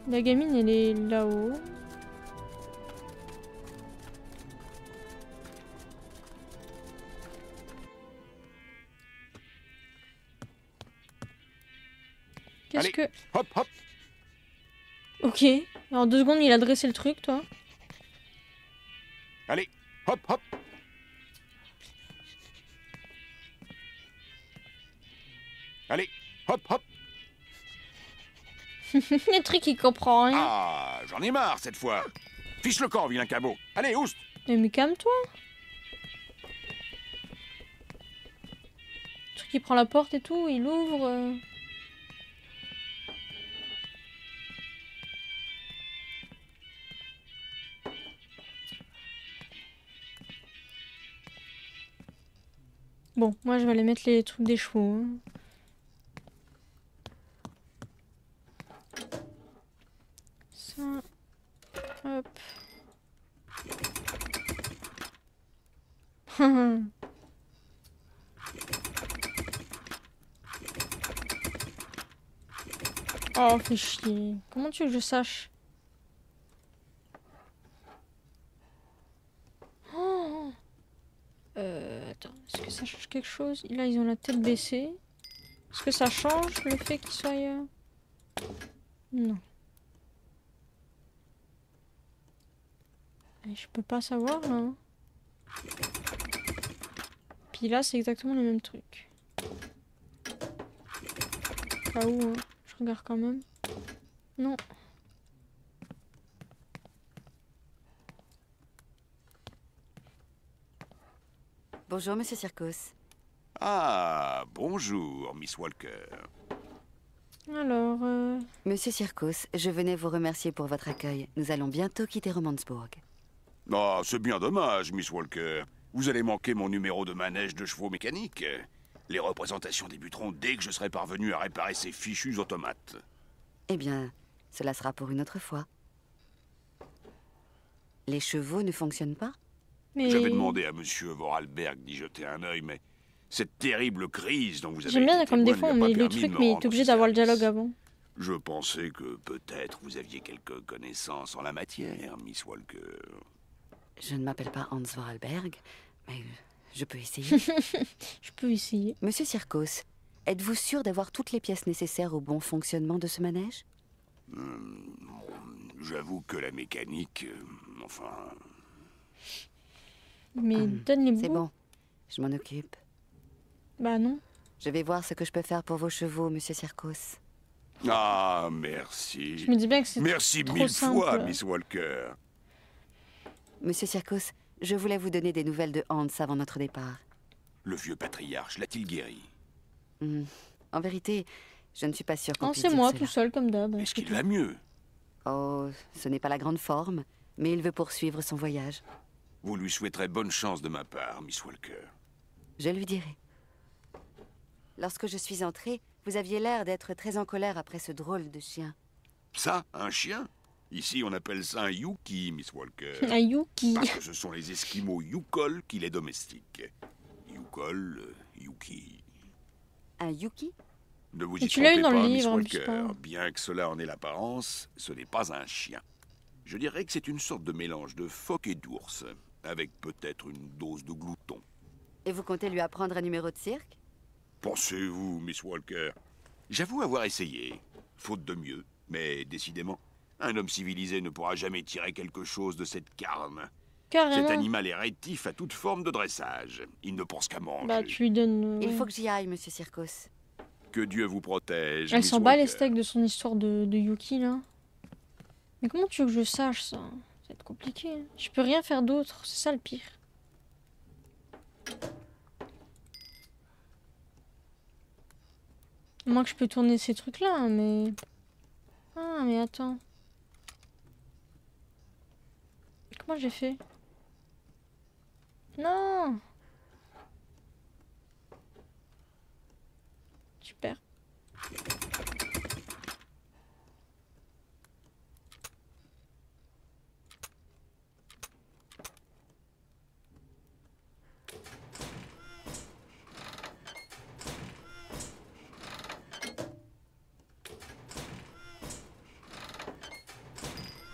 Speaker 1: La gamine, elle est là-haut. Qu'est-ce
Speaker 3: Allez.
Speaker 1: que...
Speaker 3: Hop, hop!
Speaker 1: Ok. En 2 secondes, il a dressé le truc, toi.
Speaker 3: Allez, hop, hop! Allez, hop, hop!
Speaker 1: Le truc, il comprend rien.
Speaker 3: Ah, j'en ai marre cette fois! Fiche le camp, vilain cabot! Allez, oust!
Speaker 1: Mais calme-toi. Le truc, il prend la porte et tout, il ouvre. Bon, moi je vais aller mettre les trucs des chevaux. Hein. Ça. Hop. Oh, fais chier. Comment tu veux que je sache? Oh. Attends, est-ce que ça change quelque chose? Là, ils ont la tête baissée. Est-ce que ça change le fait qu'ils soient... Non. Et je peux pas savoir, là. Hein. Puis là, c'est exactement les mêmes trucs. Pas où, hein. Je regarde quand même. Non.
Speaker 2: Bonjour, Monsieur Circos.
Speaker 3: Ah, bonjour, Miss Walker.
Speaker 1: Alors,
Speaker 2: Monsieur Circos, je venais vous remercier pour votre accueil. Nous allons bientôt quitter Romansbourg.
Speaker 3: Ah, c'est bien dommage, Miss Walker. Vous allez manquer mon numéro de manège de chevaux mécaniques. Les représentations débuteront dès que je serai parvenu à réparer ces fichus automates.
Speaker 2: Eh bien, cela sera pour une autre fois. Les chevaux ne fonctionnent pas?
Speaker 1: mais...
Speaker 3: J'avais demandé à Monsieur Vorarlberg d'y jeter un œil, mais cette terrible crise dont vous avez
Speaker 1: J'aime bien
Speaker 3: été
Speaker 1: comme des
Speaker 3: témoin
Speaker 1: fois
Speaker 3: ne
Speaker 1: on
Speaker 3: lui a
Speaker 1: met
Speaker 3: pas
Speaker 1: le
Speaker 3: permis de
Speaker 1: truc,
Speaker 3: me
Speaker 1: mais
Speaker 3: rendre
Speaker 1: t'es obligé
Speaker 3: ce
Speaker 1: d'avoir le
Speaker 3: service.
Speaker 1: dialogue avant.
Speaker 3: Je pensais que peut-être vous aviez quelques connaissances en la matière, Miss Walker.
Speaker 2: Je ne m'appelle pas Hans Vorarlberg, mais je peux essayer.
Speaker 1: Je peux essayer.
Speaker 2: Monsieur Circos, êtes-vous sûr d'avoir toutes les pièces nécessaires au bon fonctionnement de ce manège?
Speaker 3: J'avoue que la mécanique, enfin...
Speaker 1: Mais donne les
Speaker 2: C'est
Speaker 1: bouts.
Speaker 2: bon, je m'en occupe.
Speaker 1: Bah non.
Speaker 2: Je vais voir ce que je peux faire pour vos chevaux, Monsieur Circos.
Speaker 3: Ah, merci.
Speaker 1: Je me dis bien que c'est
Speaker 3: Merci
Speaker 1: trop
Speaker 3: 1000
Speaker 1: simple.
Speaker 3: fois, Miss Walker.
Speaker 2: Monsieur Circos, je voulais vous donner des nouvelles de Hans avant notre départ.
Speaker 3: Le vieux patriarche l'a-t-il guéri?
Speaker 2: En vérité, je ne suis pas sûre qu'on
Speaker 1: Non,
Speaker 2: puisse
Speaker 1: c'est
Speaker 2: dire
Speaker 1: moi
Speaker 2: cela.
Speaker 1: tout seul comme d'hab.
Speaker 3: Est-ce qu'il va mieux?
Speaker 2: Oh, ce n'est pas la grande forme, mais il veut poursuivre son voyage.
Speaker 3: Vous lui souhaiterez bonne chance de ma part, Miss Walker.
Speaker 2: Je lui dirai. Lorsque je suis entrée, vous aviez l'air d'être très en colère après ce drôle de chien.
Speaker 3: Ça, un chien? Ici, on appelle ça un Yuki, Miss Walker.
Speaker 1: Un Yuki.
Speaker 3: Parce que ce sont les Esquimaux Yukol qui les domestiquent. Yukol, Yuki.
Speaker 2: Un Yuki?
Speaker 3: Ne vous
Speaker 1: Et
Speaker 3: y
Speaker 1: tu l'as eu
Speaker 3: trompez
Speaker 1: dans le
Speaker 3: pas, Miss
Speaker 1: livre, en
Speaker 3: Walker.
Speaker 1: plus, pas.
Speaker 3: Bien que cela en ait l'apparence, ce n'est pas un chien. Je dirais que c'est une sorte de mélange de phoque et d'ours, avec peut-être une dose de glouton.
Speaker 2: Et vous comptez lui apprendre un numéro de cirque?
Speaker 3: Pensez-vous, Miss Walker? J'avoue avoir essayé, faute de mieux, mais décidément, un homme civilisé ne pourra jamais tirer quelque chose de cette carne.
Speaker 1: Carrément.
Speaker 3: Cet animal est rétif à toute forme de dressage. Il ne pense qu'à manger.
Speaker 1: Bah tu lui donnes...
Speaker 2: Il
Speaker 1: ouais.
Speaker 2: faut que j'y aille, Monsieur Circos.
Speaker 3: Que Dieu vous protège,
Speaker 1: Elle
Speaker 3: Miss
Speaker 1: s'en bat les
Speaker 3: Walker.
Speaker 1: steaks de son histoire de Yuki là. Mais comment tu veux que je sache ça? Ça va être compliqué. Hein. Je peux rien faire d'autre, c'est ça le pire. Moi que je peux tourner ces trucs là, mais... Ah mais attends. Comment j'ai fait? Non! Super.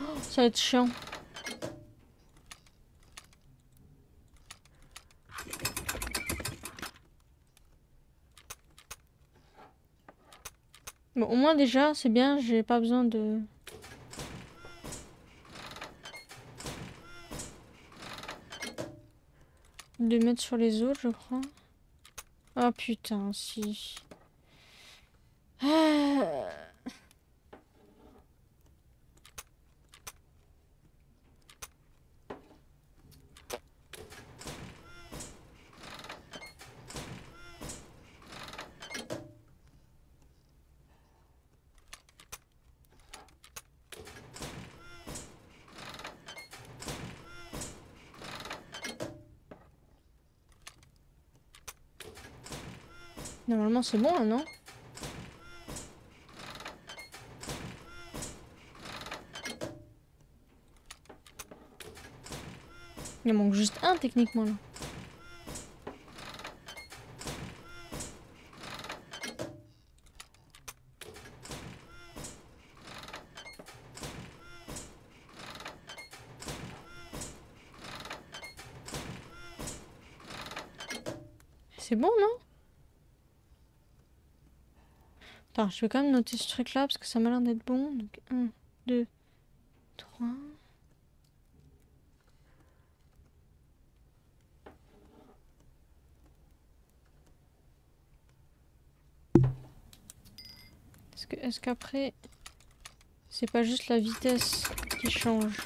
Speaker 1: Oh, ça va être chiant. Bon, au moins déjà, c'est bien, j'ai pas besoin de... mettre sur les autres, je crois. Ah putain, si. Ah. Normalement c'est bon là, non? Il en manque juste un techniquement là. C'est bon, non? Attends, je vais quand même noter ce truc-là parce que ça m'a l'air d'être bon. Donc, 1, 2, 3... Est-ce qu'après, c'est pas juste la vitesse qui change?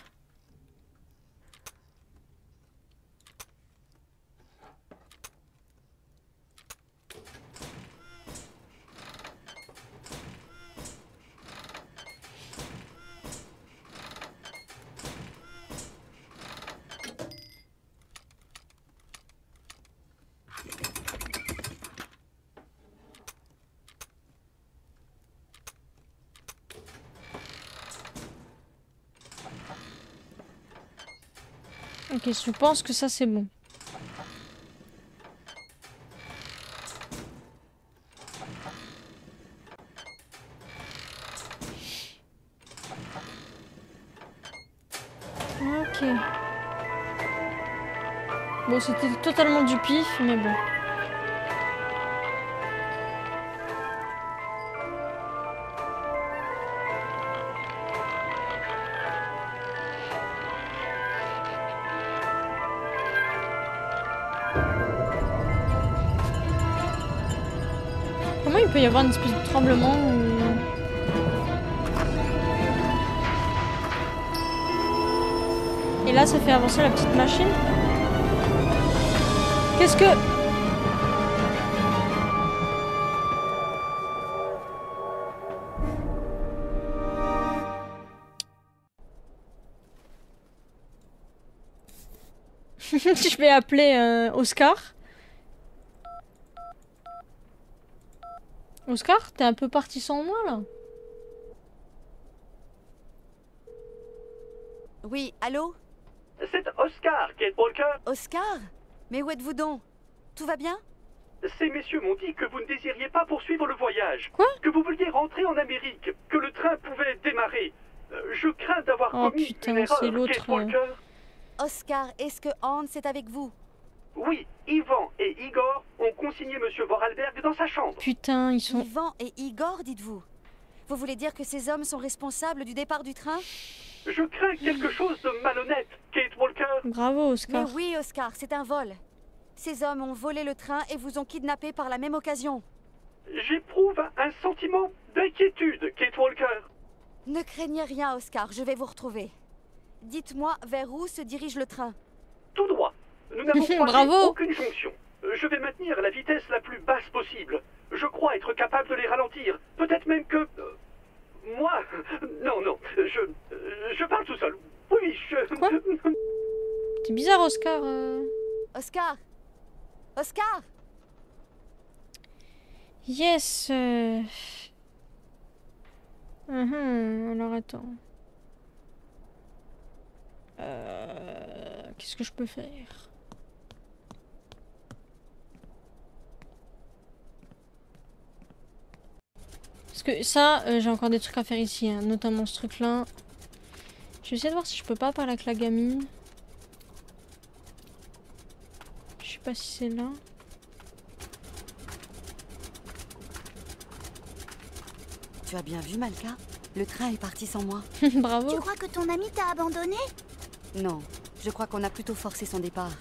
Speaker 1: Ok, je pense que ça c'est bon. Ok. Bon, c'était totalement du pif, mais bon. Comment il peut y avoir une espèce de tremblement ou... Et là, ça fait avancer la petite machine. Qu'est-ce que... Je vais appeler Oscar. Oscar, t'es un peu parti sans moi, là?
Speaker 2: Oui, allô?
Speaker 5: C'est Oscar, Kate Walker.
Speaker 2: Oscar? Mais où êtes-vous donc? Tout va bien?
Speaker 5: Ces messieurs m'ont dit que vous ne désiriez pas poursuivre le voyage.
Speaker 1: Quoi?
Speaker 5: Que vous vouliez rentrer en Amérique, que le train pouvait démarrer. Je crains d'avoir commis
Speaker 1: putain,
Speaker 5: une erreur,
Speaker 1: c'est l'autre,
Speaker 5: Kate Walker.
Speaker 2: Oscar, est-ce que Hans est avec vous?
Speaker 5: Oui, Ivan et Igor ont consigné Monsieur Vorarlberg dans sa chambre.
Speaker 1: Putain, ils sont...
Speaker 2: Ivan et Igor, dites-vous? Vous voulez dire que ces hommes sont responsables du départ du train?
Speaker 5: Je crains quelque chose de malhonnête, Kate Walker.
Speaker 1: Bravo, Oscar.
Speaker 2: Mais oui, Oscar, c'est un vol. Ces hommes ont volé le train et vous ont kidnappé par la même occasion.
Speaker 5: J'éprouve un sentiment d'inquiétude, Kate Walker.
Speaker 2: Ne craignez rien, Oscar, je vais vous retrouver. Dites-moi vers où se dirige le train.
Speaker 5: Tout droit. Nous n'avons croisé
Speaker 1: Bravo.
Speaker 5: aucune jonction. Je vais maintenir la vitesse la plus basse possible. Je crois être capable de les ralentir. Peut-être même que... moi... Non, non. Je parle tout seul. Oui, je...
Speaker 1: Quoi? C'est bizarre, Oscar.
Speaker 2: Oscar? Oscar?
Speaker 1: Yes. Alors attends. Qu'est-ce que je peux faire? Parce que ça, j'ai encore des trucs à faire ici, hein, notamment ce truc-là. Je vais essayer de voir si je peux pas parler avec la gamine. Je sais pas si c'est là.
Speaker 2: Tu as bien vu, Malka? Le train est parti sans moi.
Speaker 1: Bravo.
Speaker 6: Tu crois que ton ami t'a abandonné?
Speaker 2: Non, je crois qu'on a plutôt forcé son départ.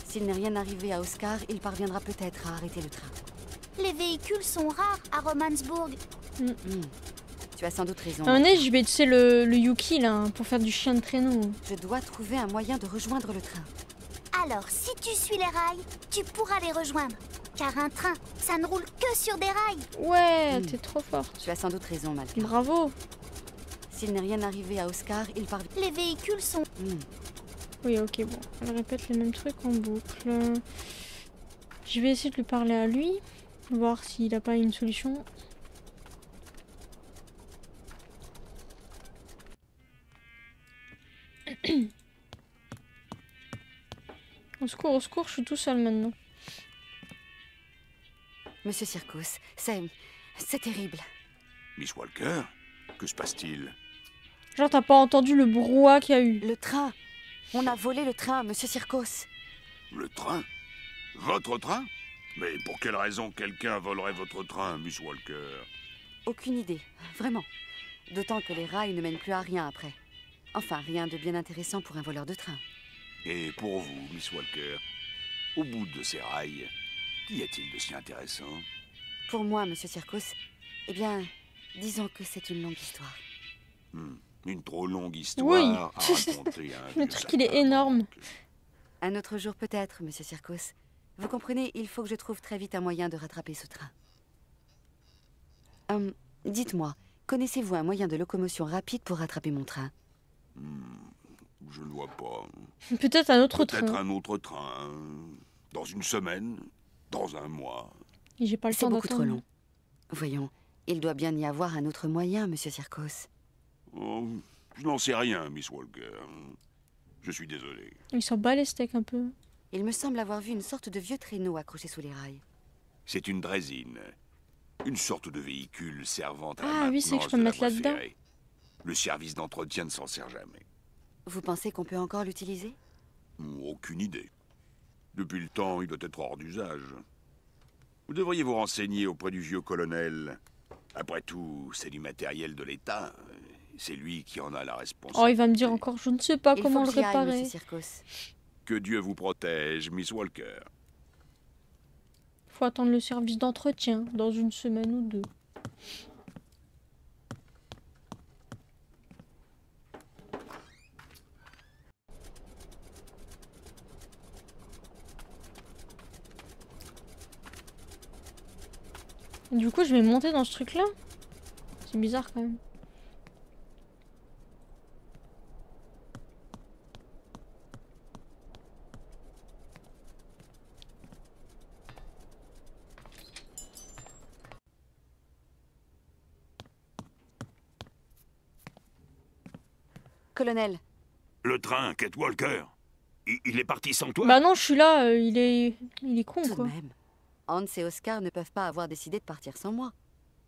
Speaker 2: S'il n'est rien arrivé à Oscar, il parviendra peut-être à arrêter le train.
Speaker 6: Les véhicules sont rares à Romansburg.
Speaker 2: Tu as sans doute raison.
Speaker 1: À un moment donné, je vais tuer le Yuki là, pour faire du chien de traîneau.
Speaker 2: Je dois trouver un moyen de rejoindre le train.
Speaker 6: Alors, si tu suis les rails, tu pourras les rejoindre. Car un train, ça ne roule que sur des rails.
Speaker 1: Ouais, t'es trop forte.
Speaker 2: Tu as sans doute raison, Malka.
Speaker 1: Bravo.
Speaker 2: S'il n'est rien arrivé à Oscar, il parvient...
Speaker 6: Les véhicules sont...
Speaker 1: Oui, ok, bon. Elle répète les mêmes trucs en boucle. Je vais essayer de lui parler à lui. Voir s'il n'a pas une solution. Au secours, je suis tout seul maintenant.
Speaker 2: Monsieur Circus, c'est terrible.
Speaker 3: Miss Walker, que se passe-t-il?
Speaker 1: Genre, t'as pas entendu le brouhaha qu'il y a eu?
Speaker 2: Le train. On a volé le train, Monsieur Circus.
Speaker 3: Le train? Votre train? Mais pour quelle raison quelqu'un volerait votre train, Miss Walker?
Speaker 2: Aucune idée, vraiment. D'autant que les rails ne mènent plus à rien après. Enfin, rien de bien intéressant pour un voleur de train.
Speaker 3: Et pour vous, Miss Walker, au bout de ces rails, qu'y a-t-il de si intéressant?
Speaker 2: Pour moi, Monsieur Circus, eh bien, disons que c'est une longue histoire.
Speaker 3: Une trop longue histoire
Speaker 1: Oui.
Speaker 3: à raconter à un
Speaker 1: Le
Speaker 3: vieux
Speaker 1: truc, il est
Speaker 3: sapin.
Speaker 1: énorme.
Speaker 2: Un autre jour peut-être, Monsieur Circus. Vous comprenez, il faut que je trouve très vite un moyen de rattraper ce train. Dites-moi, connaissez-vous un moyen de locomotion rapide pour rattraper mon train?
Speaker 3: Je ne vois pas.
Speaker 1: Peut-être un autre
Speaker 3: Peut-être
Speaker 1: train.
Speaker 3: un autre train. Dans une semaine, dans un mois.
Speaker 1: Et j'ai pas le
Speaker 2: C'est
Speaker 1: temps
Speaker 2: beaucoup trop
Speaker 1: d'attendre.
Speaker 2: long. Voyons, il doit bien y avoir un autre moyen, Monsieur Circus.
Speaker 3: Oh, je n'en sais rien, Miss Walker. Je suis désolé.
Speaker 1: Il s'en bat les steaks un peu.
Speaker 2: Il me semble avoir vu une sorte de vieux traîneau accroché sous les rails.
Speaker 3: C'est une draisine. Une sorte de véhicule servant à
Speaker 1: Ah
Speaker 3: la
Speaker 1: oui, c'est que je
Speaker 3: maintenance
Speaker 1: peux
Speaker 3: de
Speaker 1: me
Speaker 3: la
Speaker 1: mettre
Speaker 3: voie
Speaker 1: là-dedans.
Speaker 3: ferrée. Le service d'entretien ne s'en sert jamais.
Speaker 2: Vous pensez qu'on peut encore l'utiliser?
Speaker 3: Aucune idée. Depuis le temps, il doit être hors d'usage. Vous devriez vous renseigner auprès du vieux colonel. Après tout, c'est du matériel de l'État. C'est lui qui en a la responsabilité.
Speaker 1: Oh, il va me dire encore, je ne sais pas
Speaker 2: Il
Speaker 1: comment
Speaker 2: faut
Speaker 1: le
Speaker 2: que j'y aille,
Speaker 1: réparer.
Speaker 2: Monsieur Circus.
Speaker 3: Que Dieu vous protège, Miss Walker.
Speaker 1: Faut attendre le service d'entretien dans une semaine ou deux. Du coup, je vais monter dans ce truc-là. C'est bizarre quand même.
Speaker 2: Colonel,
Speaker 3: Le train, Kate Walker. Il est parti sans toi?
Speaker 1: Bah non, je suis là, il est con
Speaker 2: tout de
Speaker 1: quoi.
Speaker 2: même. Hans et Oscar ne peuvent pas avoir décidé de partir sans moi.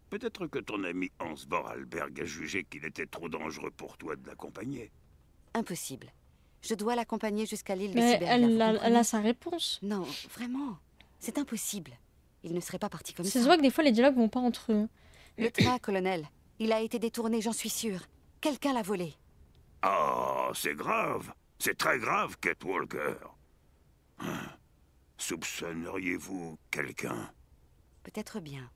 Speaker 7: Peut-être que ton ami Hans Vorarlberg a jugé qu'il était trop dangereux pour toi de l'accompagner.
Speaker 2: Impossible. Je dois l'accompagner jusqu'à l'île de
Speaker 1: Mais
Speaker 2: Siberia. vous
Speaker 1: elle
Speaker 2: comprenez?
Speaker 1: a sa réponse.
Speaker 2: Non, vraiment. C'est impossible. Il ne serait pas parti comme
Speaker 1: Ça
Speaker 2: ça.
Speaker 1: se voit que des fois les dialogues vont pas entre eux.
Speaker 2: Le train, colonel. Il a été détourné, j'en suis sûre. Quelqu'un l'a volé.
Speaker 7: Ah, c'est grave. C'est très grave, Kate Walker. Soupçonneriez-vous quelqu'un?
Speaker 2: Peut-être bien.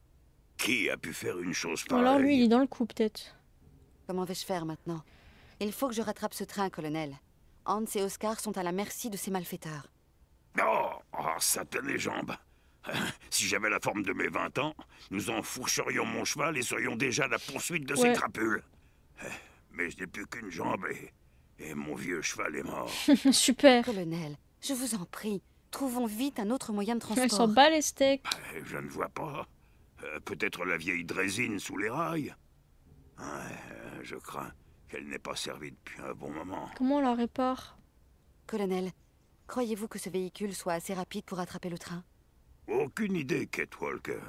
Speaker 7: Qui a pu faire une chose
Speaker 1: Ou
Speaker 7: pareille?
Speaker 1: alors lui, il est dans le coup peut-être.
Speaker 2: Comment vais-je faire maintenant? Il faut que je rattrape ce train, colonel. Hans et Oscar sont à la merci de ces malfaiteurs.
Speaker 7: Oh, satan les jambes. Si j'avais la forme de mes 20 ans, nous enfourcherions mon cheval et serions déjà à la poursuite de ces
Speaker 1: Ouais.
Speaker 7: crapules. Mais je n'ai plus qu'une jambe et mon vieux cheval est mort.
Speaker 1: Super.
Speaker 2: Colonel, je vous en prie, trouvons vite un autre moyen de
Speaker 1: Elle s'en
Speaker 2: transport.
Speaker 1: bat les steaks.
Speaker 7: Je ne vois pas. Peut-être la vieille draisine sous les rails. Je crains qu'elle n'ait pas servi depuis un bon moment.
Speaker 1: Comment on la répare?
Speaker 2: Colonel, croyez-vous que ce véhicule soit assez rapide pour attraper le train?
Speaker 7: Aucune idée, Kate Walker.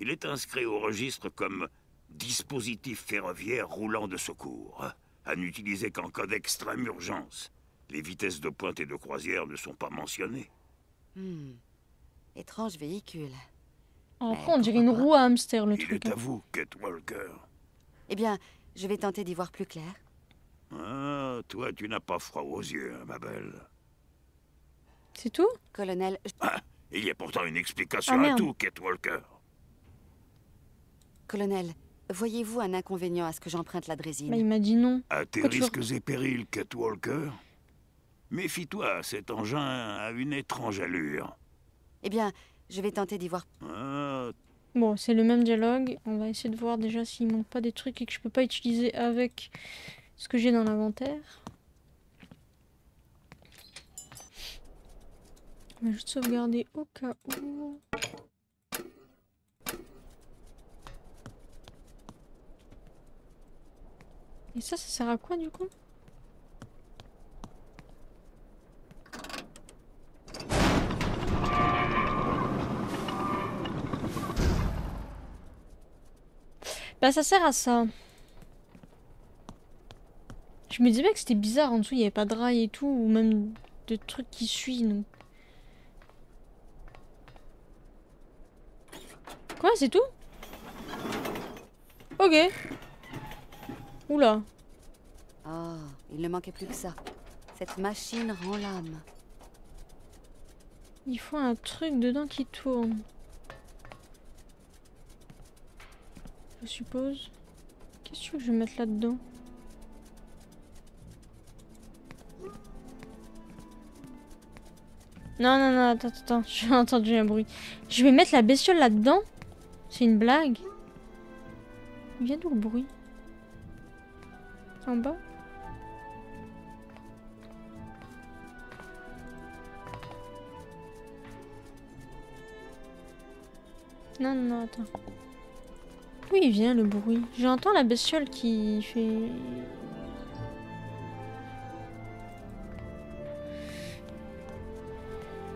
Speaker 7: Il est inscrit au registre comme dispositif ferroviaire roulant de secours, à n'utiliser qu'en cas d'extrême urgence. Les vitesses de pointe et de croisière ne sont pas mentionnées.
Speaker 2: Étrange véhicule.
Speaker 1: Après, on dirait une roue à hamster le
Speaker 7: Il
Speaker 1: truc.
Speaker 7: est à
Speaker 1: hein.
Speaker 7: vous, Kate Walker.
Speaker 2: Eh bien, je vais tenter d'y voir plus clair.
Speaker 7: Ah, toi, tu n'as pas froid aux yeux, hein, ma belle.
Speaker 1: C'est tout?
Speaker 2: Colonel,
Speaker 7: Il y a pourtant une explication
Speaker 1: Ah,
Speaker 7: à
Speaker 1: merde.
Speaker 7: tout, Kate Walker.
Speaker 2: Colonel, voyez-vous un inconvénient à ce que j'emprunte la draisine?
Speaker 1: Bah, il m'a dit non.
Speaker 7: À tes
Speaker 1: Pourquoi tu
Speaker 7: risques et périls, Kate Walker. Méfie-toi, cet engin a une étrange allure.
Speaker 2: Eh bien, je vais tenter d'y voir.
Speaker 7: Ah,
Speaker 1: Bon, c'est le même dialogue. On va essayer de voir déjà s'il manque pas des trucs et que je peux pas utiliser avec ce que j'ai dans l'inventaire. On va juste sauvegarder au cas où. Et ça sert à quoi du coup? Bah ça sert à ça. Je me disais bien que c'était bizarre, en dessous il n'y avait pas de rail et tout, ou même de trucs qui suivent. Donc Ouais, c'est tout. Ok. Oula.
Speaker 2: Oh, il ne manquait plus que ça. Cette machine rend l'âme.
Speaker 1: Il faut un truc dedans qui tourne. Je suppose. Qu'est-ce que je vais mettre là-dedans? Non, non, non, attends, j'ai entendu un bruit. Je vais mettre la bestiole là-dedans? C'est une blague? Il vient d'où le bruit? En bas? Non, non, non, attends. D'où il vient le bruit? J'entends la bestiole qui fait...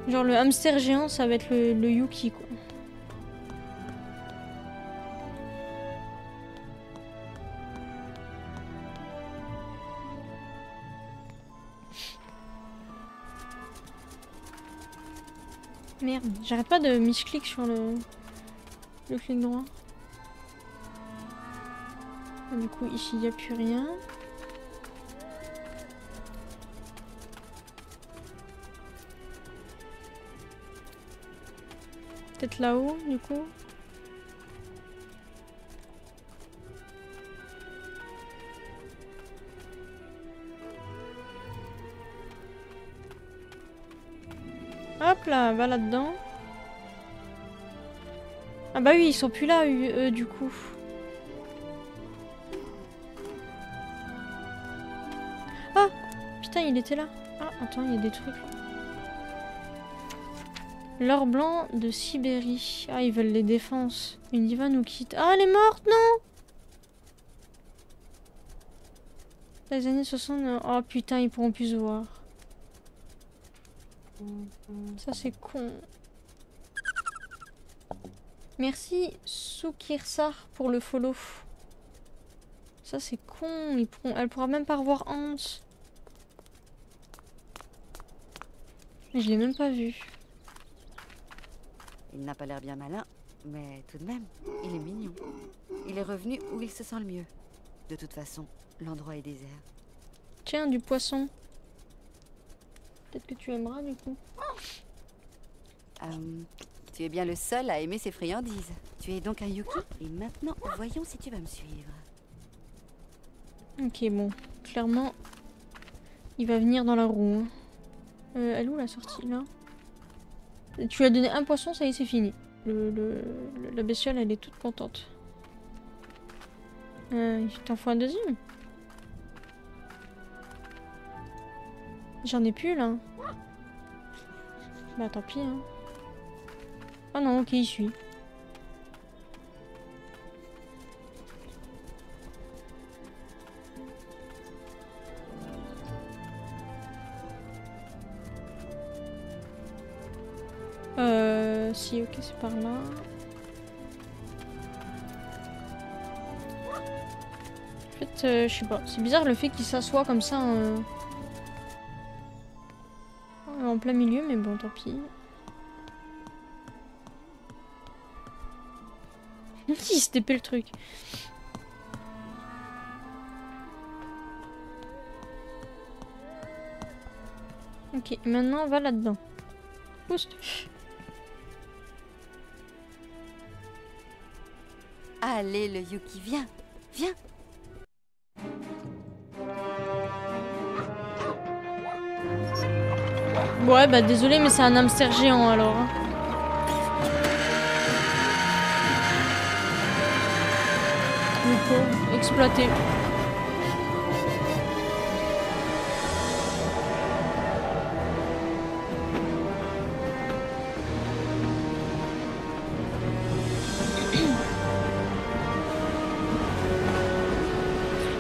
Speaker 1: Genre le hamster géant, ça va être le Yuki, quoi. Merde, j'arrête pas de misclic sur le clic droit. Du coup, ici, il n'y a plus rien. Peut-être là-haut, du coup. Hop là, va là-dedans. Ah bah oui, ils sont plus là, eux, du coup. Ah! Putain, il était là. Ah, attends, il y a des trucs. L'or blanc de Sibérie. Ah, ils veulent les défenses. Une diva nous quitte. Ah, elle est morte, non! Les années 60... Oh putain, ils pourront plus se voir. Ça, c'est con. Merci, Soukirsar, pour le follow. Ça, c'est con. Elle pourra même pas revoir Hans. Mais je l'ai même pas vu.
Speaker 2: Il n'a pas l'air bien malin, mais tout de même, il est mignon. Il est revenu où il se sent le mieux. De toute façon, l'endroit est désert.
Speaker 1: Tiens, du poisson. Peut-être que tu aimeras, du coup.
Speaker 2: Tu es bien le seul à aimer ces friandises. Tu es donc un Yuki. Et maintenant, voyons si tu vas me suivre.
Speaker 1: Ok, bon. Clairement, il va venir dans la roue. Hein. Elle est où la sortie, là? Tu lui as donné un poisson, ça y est, c'est fini. La bestiole, elle est toute contente. Il t'en faut un deuxième? J'en ai plus, là. Bah, tant pis, hein. Oh non, ok, il suit. Si, ok, c'est par là. En fait, je sais pas. C'est bizarre le fait qu'il s'assoit comme ça en plein milieu, mais bon, tant pis. Il se TP le truc. Ok, maintenant on va là-dedans. Pousse.
Speaker 2: Allez, le Yuki, viens, viens.
Speaker 1: Ouais, bah désolé, mais c'est un hamster géant alors. Hein. Du coup, exploité.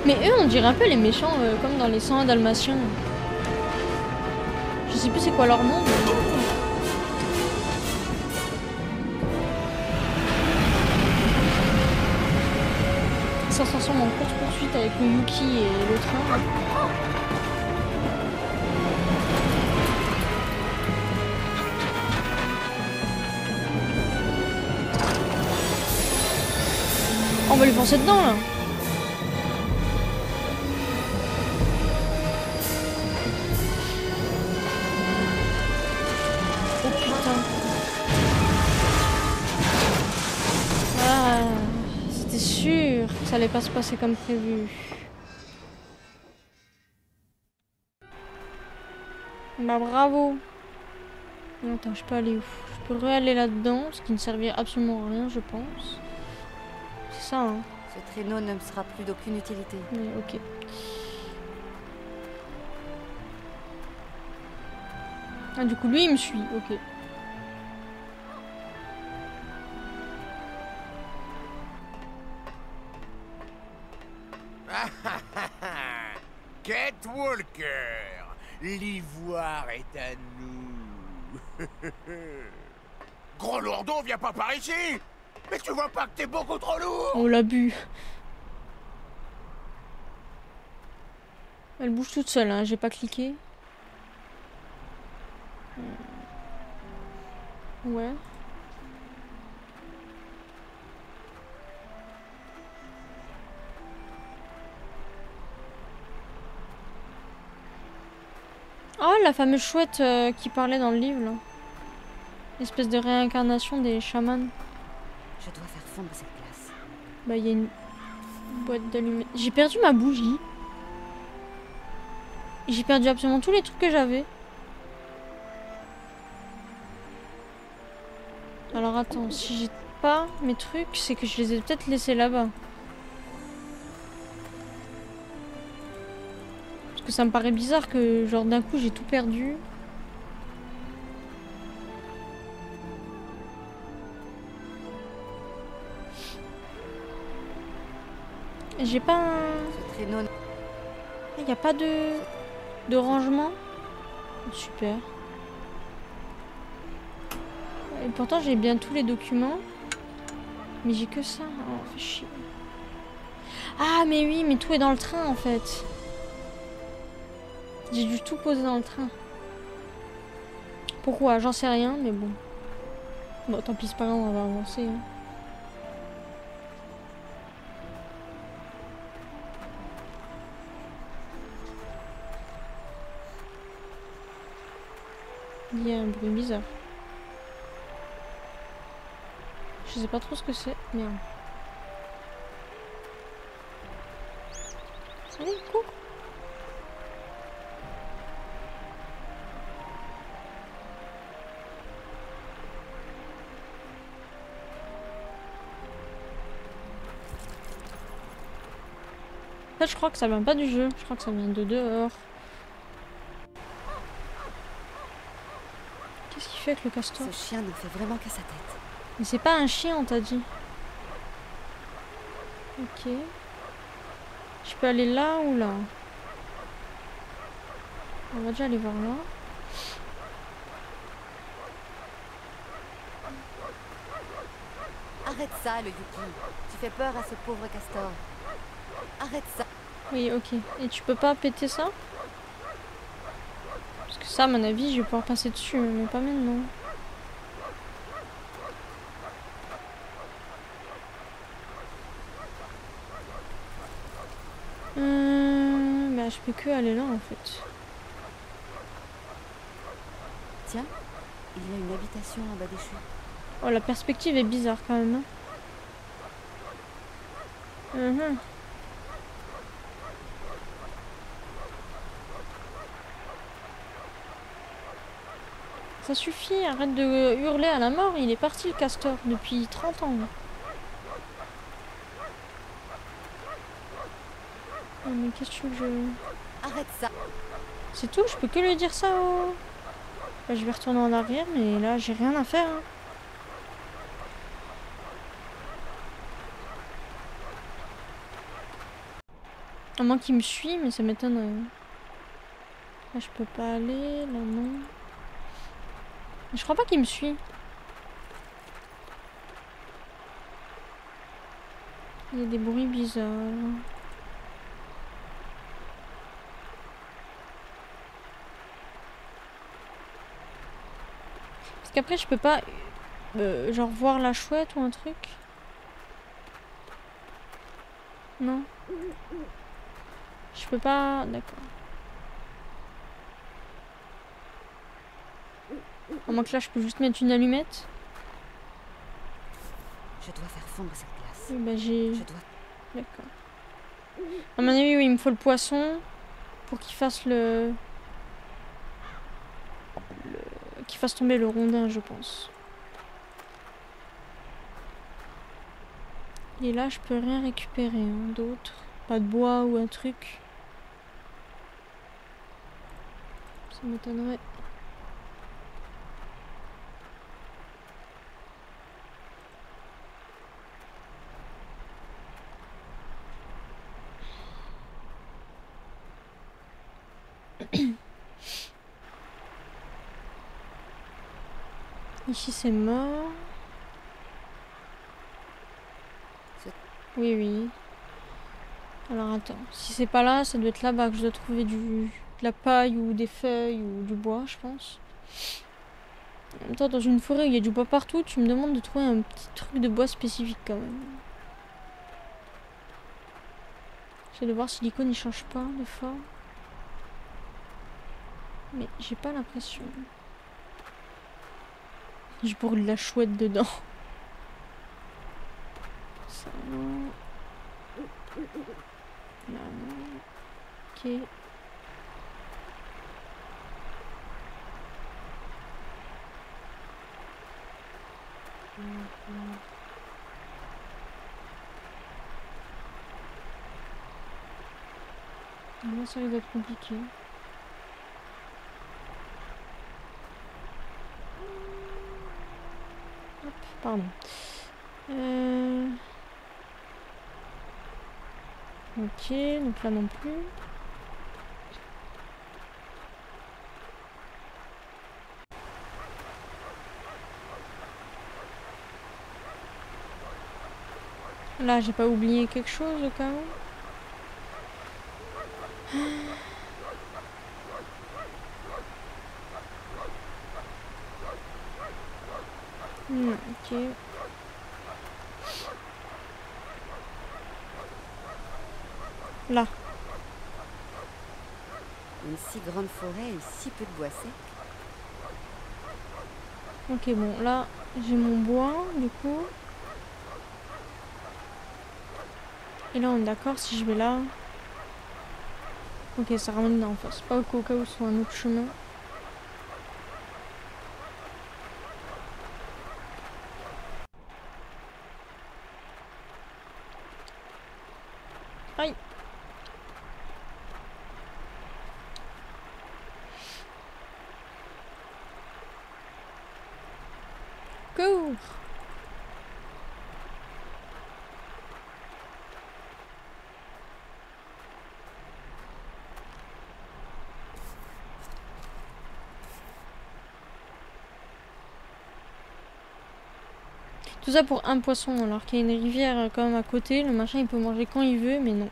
Speaker 1: Mais eux, on dirait un peu les méchants, comme dans les 101 Dalmatiens. Je sais plus c'est quoi leur nom. Mais... Ça se transforme en course-poursuite avec le Yuki et le train. On va lui foncer dedans là. Oh putain. Ah, c'était sûr que ça allait pas se passer comme prévu. Bah bravo. Non, attends, je peux aller où? Je peux réaller là-dedans, ce qui ne servirait absolument à rien, je pense. C'est ça, hein.
Speaker 2: Ce traîneau ne me sera plus d'aucune utilité.
Speaker 1: Oui, ok. Ah, du coup, lui, il me suit, ok.
Speaker 8: Kate Walker, l'ivoire est à nous. Gros lourdon, viens pas par ici. Mais tu vois pas que t'es beaucoup trop lourd.
Speaker 1: On l'a bu. Elle bouge toute seule, hein. J'ai pas cliqué. Ouais. Oh, la fameuse chouette qui parlait dans le livre, là. Espèce de réincarnation des chamans.
Speaker 2: Je dois faire fondre cette glace.
Speaker 1: Bah, il y a une boîte d'allumettes. J'ai perdu ma bougie. J'ai perdu absolument tous les trucs que j'avais. Alors attends, si j'ai pas mes trucs, c'est que je les ai peut-être laissés là-bas. Parce que ça me paraît bizarre que, genre, d'un coup, j'ai tout perdu. J'ai pas un...
Speaker 2: Ce traîneau...
Speaker 1: Il n'y a pas de rangement. Super. Et pourtant j'ai bien tous les documents. Mais j'ai que ça. Oh, fait chier. Ah mais oui, mais tout est dans le train en fait. J'ai dû tout poser dans le train. Pourquoi? J'en sais rien, mais bon. Bon, tant pis, c'est pas grave, on va avancer. Hein. Il y a un bruit bizarre. Je sais pas trop ce que c'est. Merde. Allez, cours. En fait, je crois que ça vient pas du jeu. Je crois que ça vient de dehors. Qu'est-ce qu'il fait avec le castor?
Speaker 2: Ce chien ne fait vraiment qu'à sa tête.
Speaker 1: Mais c'est pas un chien, on t'a dit. Ok. Je peux aller là ou là? On va déjà aller voir là.
Speaker 2: Arrête ça, le Yuki. Tu fais peur à ce pauvre castor. Arrête ça.
Speaker 1: Oui, ok. Et tu peux pas péter ça? Parce que ça, à mon avis, je vais pouvoir passer dessus, mais pas maintenant. Bah, je peux que aller là, en fait.
Speaker 2: Tiens, il y a une habitation en bas des chutes.
Speaker 1: Oh, la perspective est bizarre, quand même. Hein. Ça suffit, arrête de hurler à la mort, il est parti le castor depuis 30 ans. Oh, mais qu'est-ce que tu veux que je...
Speaker 2: Arrête ça.
Speaker 1: C'est tout, je peux que lui dire ça au... Bah, je vais retourner en arrière, mais là j'ai rien à faire. Hein. À moins qu'il me suit, mais ça m'étonnerait. Là je peux pas aller, là non. Je crois pas qu'il me suit. Il y a des bruits bizarres. Parce qu'après je peux pas genre voir la chouette ou un truc. Non. Je peux pas... D'accord. À moins que là, je peux juste mettre une allumette.
Speaker 2: Je dois faire fondre cette glace.
Speaker 1: Oui, bah j'ai...
Speaker 2: Je dois...
Speaker 1: D'accord. À mon avis, oui, il me faut le poisson pour qu'il fasse qu'il fasse tomber le rondin, je pense. Et là, je peux rien récupérer hein, d'autre. Pas de bois ou un truc. Ça m'étonnerait. Ici c'est mort. Oui, oui. Alors attends, si c'est pas là, ça doit être là-bas que je dois trouver de la paille ou des feuilles ou du bois, je pense. En même temps, dans une forêt où il y a du bois partout, tu me demandes de trouver un petit truc de bois spécifique quand même. J'essaie de voir si l'icône il change pas de forme. Mais j'ai pas l'impression. Je brûle la chouette dedans. Ça non. Là non. Ok. Là ça risque d'être compliqué. Hop, pardon. Ok, donc là non plus. Là, j'ai pas oublié quelque chose au cas où. Ok. Là.
Speaker 2: Une si grande forêt et si peu de bois sec.
Speaker 1: Ok, bon, là, j'ai mon bois, du coup. Et là, on est d'accord, si je vais là... Ok, ça ramène en face. Pas au cas où sur un autre chemin. Aïe. Cours. Tout ça pour un poisson, alors qu'il y a une rivière quand même à côté. Le machin, il peut manger quand il veut, mais non.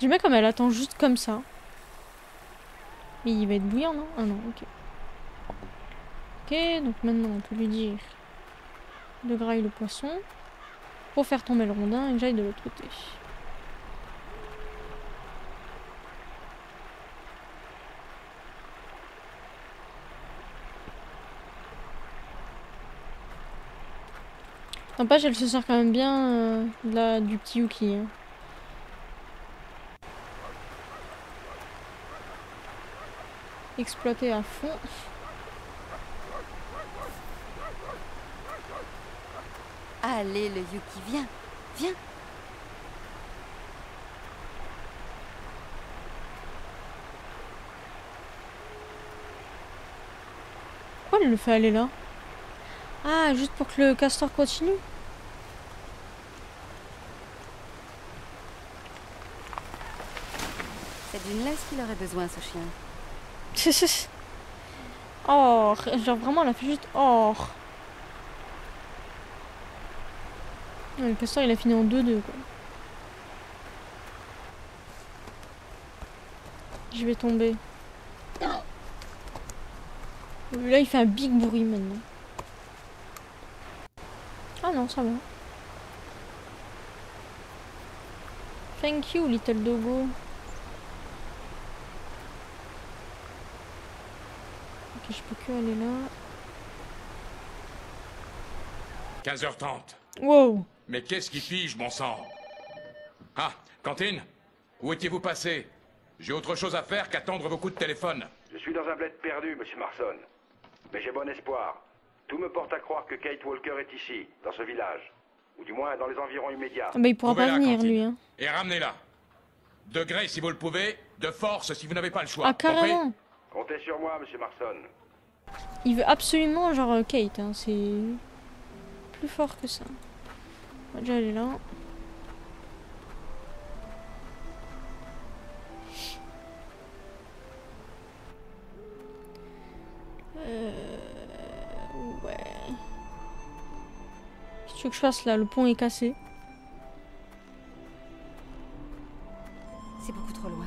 Speaker 1: J'aime bien comme elle attend juste comme ça. Mais il va être bouillant, non? Ah non, ok. Ok, donc maintenant on peut lui dire de grailler le poisson pour faire tomber le rondin et que j'aille de l'autre côté. N'empêche, elle se sert quand même bien du petit Yuki. Hein. Exploité à fond.
Speaker 2: Allez, le Yuki, viens, viens.
Speaker 1: Pourquoi elle le fait aller là? Ah, juste pour que le castor continue?
Speaker 2: C'est d'une laisse qu'il aurait besoin, ce chien.
Speaker 1: Oh, genre vraiment, elle a fait juste or. Le castor, il a fini en 2-2, quoi. Je vais tomber. Là, il fait un big bruit maintenant. Ah non, ça va. Thank you, little doggo. Ok, je peux que aller là.
Speaker 9: 15h30.
Speaker 1: Wow.
Speaker 9: Mais qu'est-ce qui fige, bon sang? Ah, cantine? Où étiez-vous passé? J'ai autre chose à faire qu'attendre vos coups de téléphone.
Speaker 10: Je suis dans un bled perdu, monsieur Marson. Mais j'ai bon espoir. Tout me porte à croire que Kate Walker est ici, dans ce village. Ou du moins dans les environs immédiats.
Speaker 1: Ah bah il pourra pas
Speaker 9: Trouvez-la,
Speaker 1: venir
Speaker 9: cantine.
Speaker 1: lui hein.
Speaker 9: Et ramenez-la. De gré si vous le pouvez, de force si vous n'avez pas le choix.
Speaker 1: Ah carrément.
Speaker 10: Comptez sur moi, monsieur Marson.
Speaker 1: Il veut absolument genre Kate hein. C'est plus fort que ça. On va déjà aller là. Ouais. Qu'est-ce que tu veux que je fasse là? Le pont est cassé.
Speaker 2: C'est beaucoup trop loin.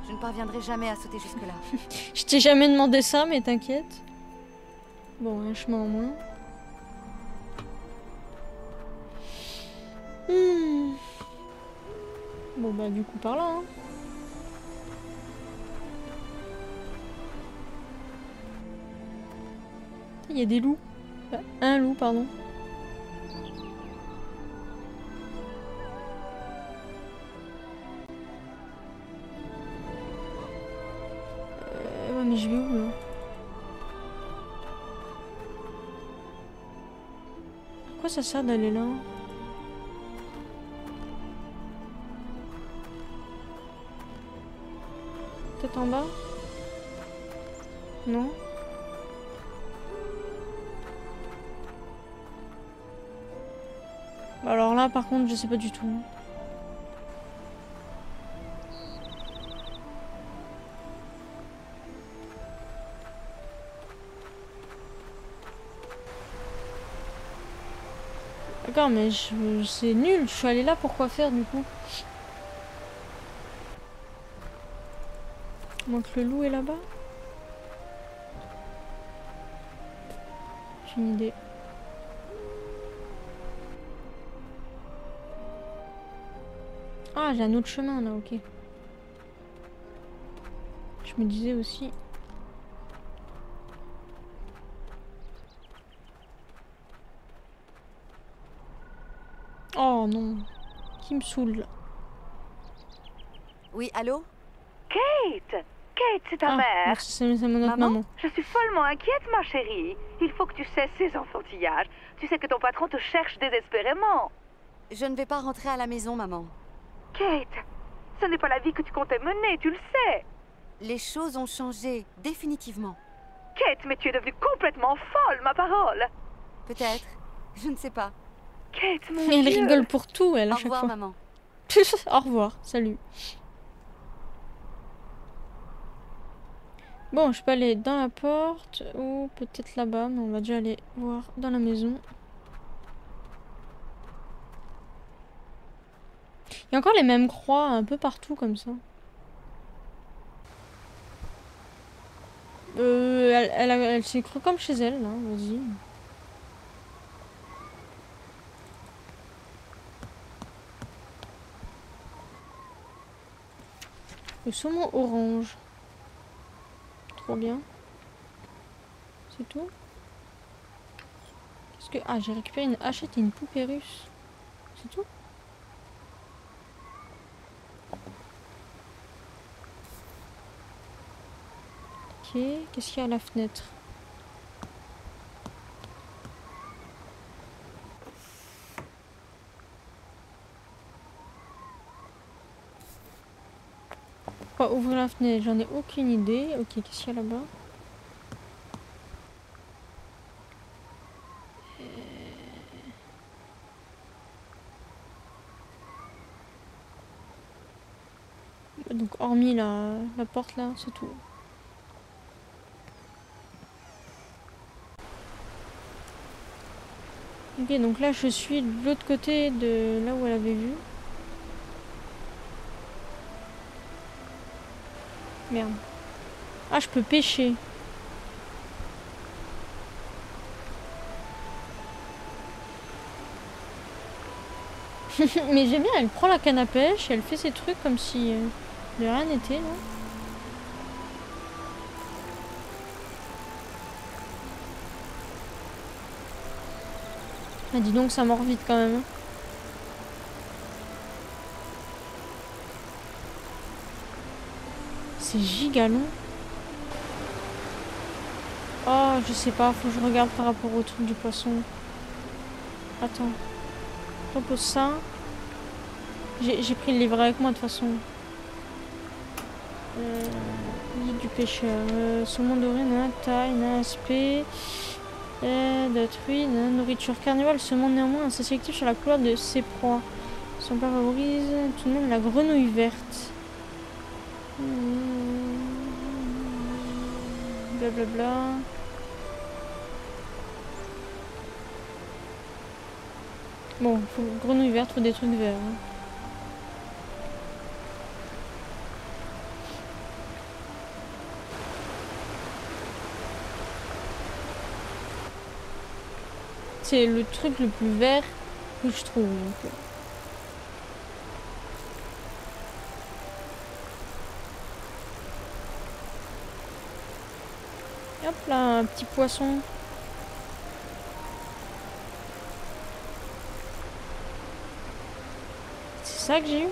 Speaker 2: Je ne parviendrai jamais à sauter jusque-là.
Speaker 1: Je t'ai jamais demandé ça, mais t'inquiète. Bon, un chemin en moins. Bon bah du coup par là. Hein. Il y a des loups. Un loup, pardon. Ouais, mais je vais où là? À quoi ça sert d'aller là? Peut-être en bas? Non? Alors là, par contre, je sais pas du tout. D'accord, mais c'est nul. Je suis allée là pour quoi faire du coup? Donc le loup est là-bas? J'ai une idée. Ah, j'ai un autre chemin là, ok. Je me disais aussi. Oh non. Qui me saoule là.
Speaker 2: Oui, allô?
Speaker 11: Kate! Kate, c'est ta mère.
Speaker 1: Merci, c'est mon autre maman.
Speaker 11: Je suis follement inquiète, ma chérie. Il faut que tu cesses ces enfantillages. Tu sais que ton patron te cherche désespérément.
Speaker 2: Je ne vais pas rentrer à la maison, maman.
Speaker 11: Kate, ce n'est pas la vie que tu comptais mener, tu le sais.
Speaker 2: Les choses ont changé, définitivement.
Speaker 11: Kate, mais tu es devenue complètement folle, ma parole.
Speaker 2: Peut-être, je ne sais pas.
Speaker 11: Kate, mon
Speaker 1: Elle
Speaker 11: Dieu.
Speaker 1: rigole pour tout, elle, à
Speaker 2: Au
Speaker 1: chaque
Speaker 2: revoir,
Speaker 1: fois.
Speaker 2: maman.
Speaker 1: Au revoir, salut. Bon, je peux aller dans la porte ou peut-être là-bas, mais on va déjà aller voir dans la maison. Il y a encore les mêmes croix un peu partout comme ça. Elle s'est crue comme chez elle, là, vas-y. Le saumon orange. Trop bien. C'est tout? Qu'est-ce que... Ah, j'ai récupéré une hachette et une poupée russe. C'est tout? Ok, qu'est-ce qu'il y a à la fenêtre? Pourquoi ouvrir la fenêtre? J'en ai aucune idée. Ok, qu'est-ce qu'il y a là-bas? Donc hormis la porte là, c'est tout. Ok, donc là je suis de l'autre côté de là où elle avait vu. Merde. Ah, je peux pêcher. Mais j'aime bien, elle prend la canne à pêche et elle fait ses trucs comme si de rien n'était, là. Ah, dis donc, ça mord vite quand même. Hein. C'est giga long. Oh, je sais pas, faut que je regarde par rapport au truc du poisson. Attends. Je repose ça. J'ai pris le livret avec moi de toute façon. Guide du pêcheur. Saumon doré, taille, aspect. D'autrui, nourriture carnivore. Saumon néanmoins assez sélectif sur la couleur de ses proies. Son plat favorise tout de même la grenouille verte. Blablabla. Bon, faut grenouille verte, faut des trucs verts. Hein. C'est le truc le plus vert que je trouve. Donc. Hop là, un petit poisson. C'est ça que j'ai eu.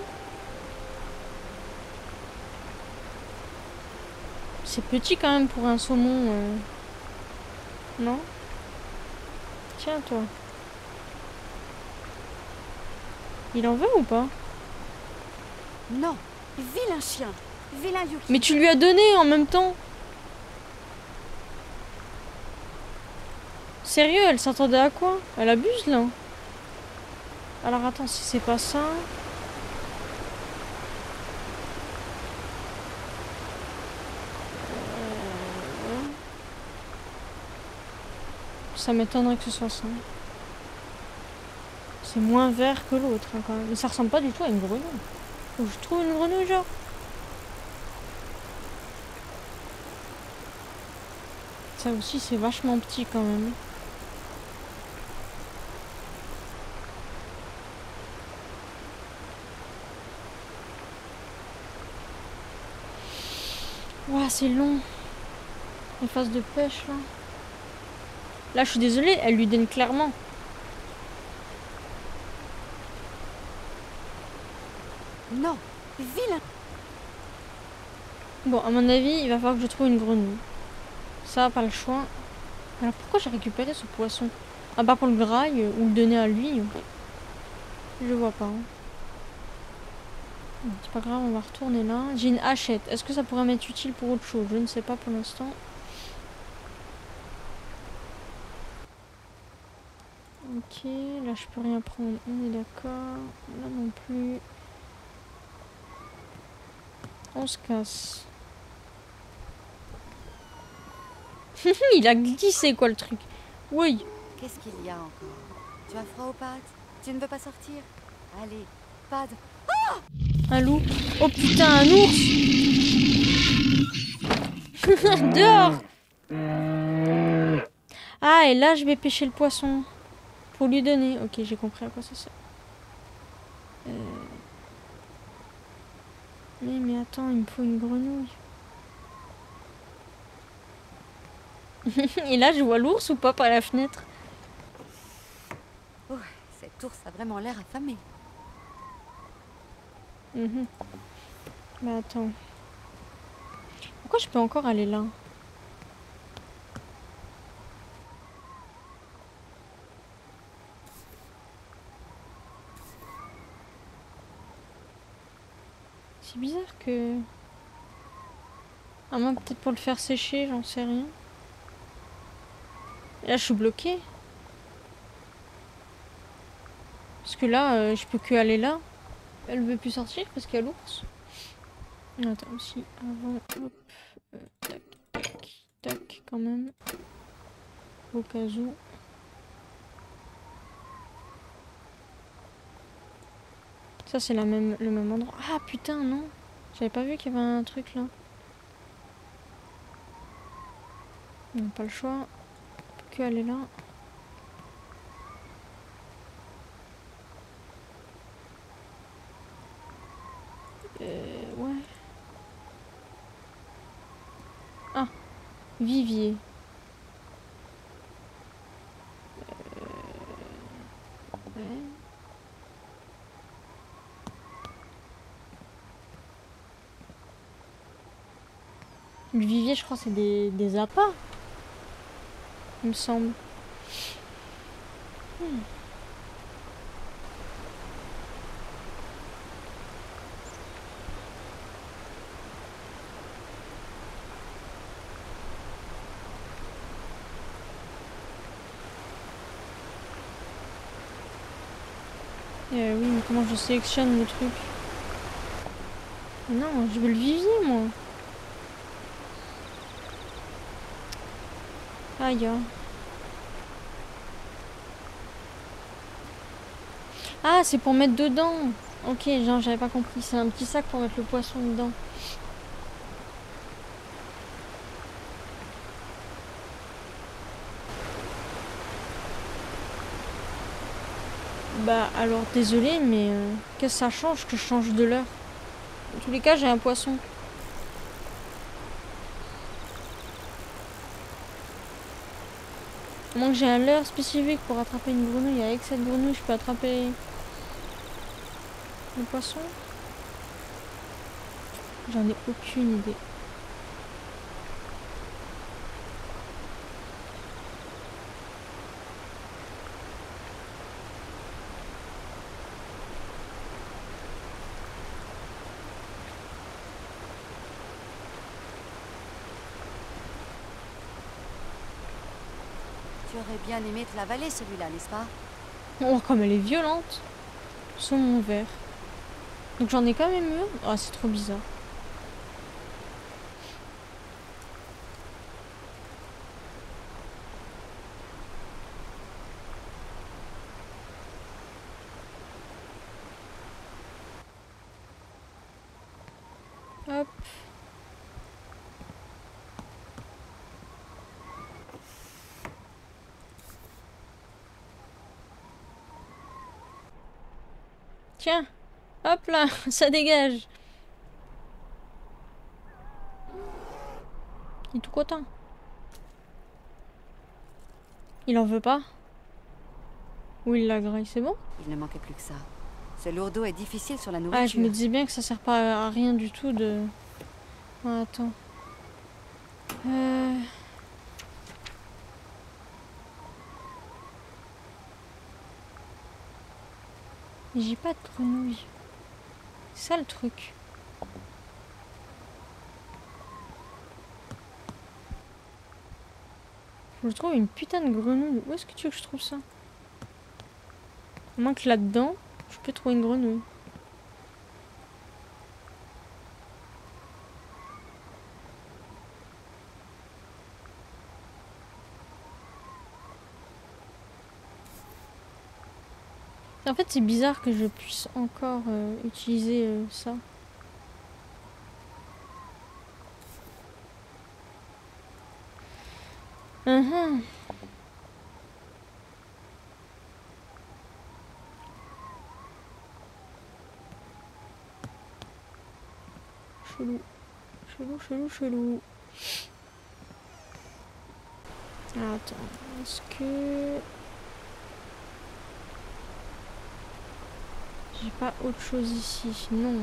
Speaker 1: C'est petit quand même pour un saumon. Non? Tiens, toi. Il en veut ou pas?
Speaker 2: Non. Vilain chien. Vilain Yuki.
Speaker 1: Mais tu lui as donné en même temps. Sérieux, elle s'attendait à quoi? Elle abuse là. Alors attends, si c'est pas ça... Ça m'étonnerait que ce soit ça. C'est moins vert que l'autre hein, quand même. Mais ça ressemble pas du tout à une grenouille. Faut que je trouve une grenouille genre. Ça aussi c'est vachement petit quand même. Ouah, c'est long. Les phases de pêche là. Là, je suis désolée, elle lui donne clairement.
Speaker 2: Non, vilain.
Speaker 1: Bon, à mon avis, il va falloir que je trouve une grenouille. Ça, pas le choix. Alors pourquoi j'ai récupéré ce poisson? Ah bah pour le graille ou le donner à lui. Je vois pas. Hein. C'est pas grave, on va retourner là. J'ai une hachette. Est-ce que ça pourrait m'être utile pour autre chose? Je ne sais pas pour l'instant. Ok, là je peux rien prendre, on est d'accord. Là non plus. On se casse. Il a glissé quoi le truc. Oui.
Speaker 2: Qu'est-ce qu'il y a encore? Tu as froid aux pattes? Tu ne veux pas sortir? Allez, pas de... Oh!
Speaker 1: Un loup. Oh putain, un ours. Dehors. Ah, et là je vais pêcher le poisson. Pour lui donner. Ok, j'ai compris à quoi ça sert. Mais attends, il me faut une grenouille. Et là, je vois l'ours ou pas par la fenêtre?
Speaker 2: Oh, cet ours a vraiment l'air affamé.
Speaker 1: Mais attends. Pourquoi je peux encore aller là? C'est bizarre que... À moins peut-être pour le faire sécher, j'en sais rien. Et là, je suis bloquée. Parce que là, je peux que aller là. Elle veut plus sortir parce qu'il y a l'ours. Attends, aussi, avant... Hop, tac, tac, tac, quand même. Au cas où. Ça, c'est le même endroit. Ah, putain, non. J'avais pas vu qu'il y avait un truc là. On n'a pas le choix. On peut que aller là. Ouais. Ah, vivier. Ouais. Le vivier, je crois, c'est des appâts. Il me semble. Oui, mais comment je sélectionne le truc? Non, je veux le vivier, moi. Aïe. Ah, c'est pour mettre dedans. Ok, genre, j'avais pas compris. C'est un petit sac pour mettre le poisson dedans. Bah, alors, désolé, mais qu'est-ce que ça change que je change de l'heure? En tous les cas, j'ai un poisson. Moi, j'ai un leurre spécifique pour attraper une grenouille. Avec cette grenouille, je peux attraper le poisson. J'en ai aucune idée.
Speaker 2: Tu aurais bien aimé te l'avaler, celui-là, n'est-ce pas?
Speaker 1: Oh, comme elle est violente. Saumon vert. Donc j'en ai quand même eu. Ah, c'est trop bizarre. Hop. Tiens, hop là, ça dégage. Il est tout content. Il en veut pas? Ou il la graille, c'est bon?
Speaker 2: Il ne manquait plus que ça. Ce lourdeau est difficile sur la nourriture.
Speaker 1: Ah, je me disais bien que ça sert pas à rien du tout de... Ah, attends. J'ai pas de grenouille. C'est ça le truc. Faut que je trouve une putain de grenouille. Où est-ce que tu veux que je trouve ça? À moins que là-dedans, je peux trouver une grenouille. En fait, c'est bizarre que je puisse encore utiliser ça. Chelou. Chelou, chelou, chelou. Attends, est-ce que... J'ai pas autre chose ici, non.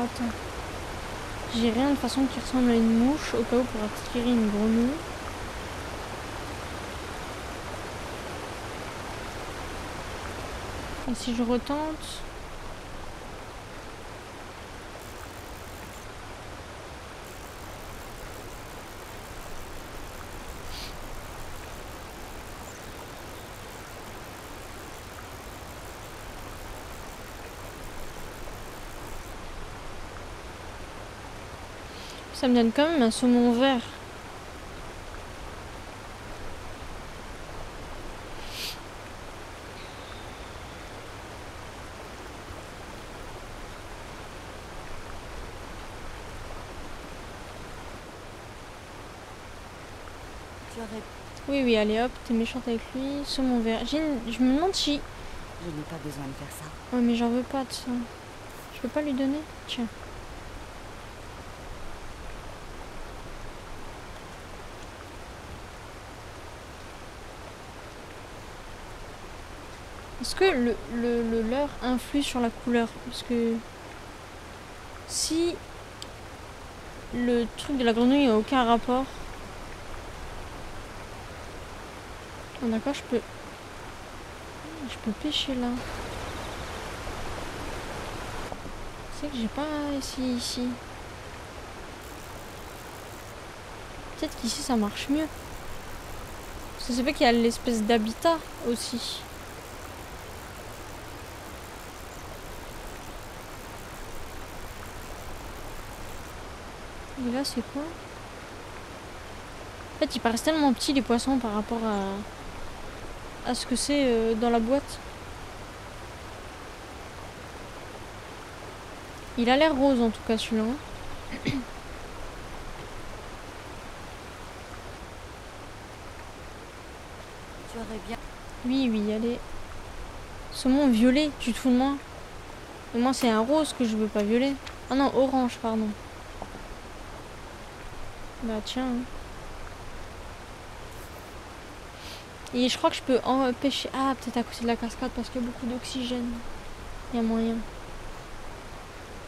Speaker 1: Attends. J'ai rien de façon qui ressemble à une mouche au cas où pour attirer une grenouille. Et si je retente... Ça me donne quand même un saumon vert.
Speaker 2: aurais...
Speaker 1: Oui, oui, allez hop, t'es méchante avec lui. Saumon vert. Je me demande si...
Speaker 2: Je n'ai pas besoin de faire ça.
Speaker 1: Ouais, mais j'en veux pas de ça. Je peux pas lui donner? Tiens. Est-ce que le leurre influe sur la couleur? Parce que si le truc de la grenouille n'a aucun rapport... Oh, d'accord, je peux pêcher là. C'est que j'ai pas essayé ici. Peut-être qu'ici ça marche mieux. Parce que c'est vrai qu'il y a l'espèce d'habitat aussi. Et là c'est quoi? En fait ils paraissent tellement petits les poissons par rapport à ce que c'est dans la boîte. Il a l'air rose en tout cas celui-là. Tu
Speaker 2: aurais bien...
Speaker 1: Oui, oui, allez. Saumon violet, tu te fous de moi? Et moi c'est un rose que je veux, pas violet. Ah non, orange, pardon. Bah tiens. Et je crois que je peux empêcher... Ah, peut-être à côté de la cascade parce qu'il y a beaucoup d'oxygène. Il y a moyen.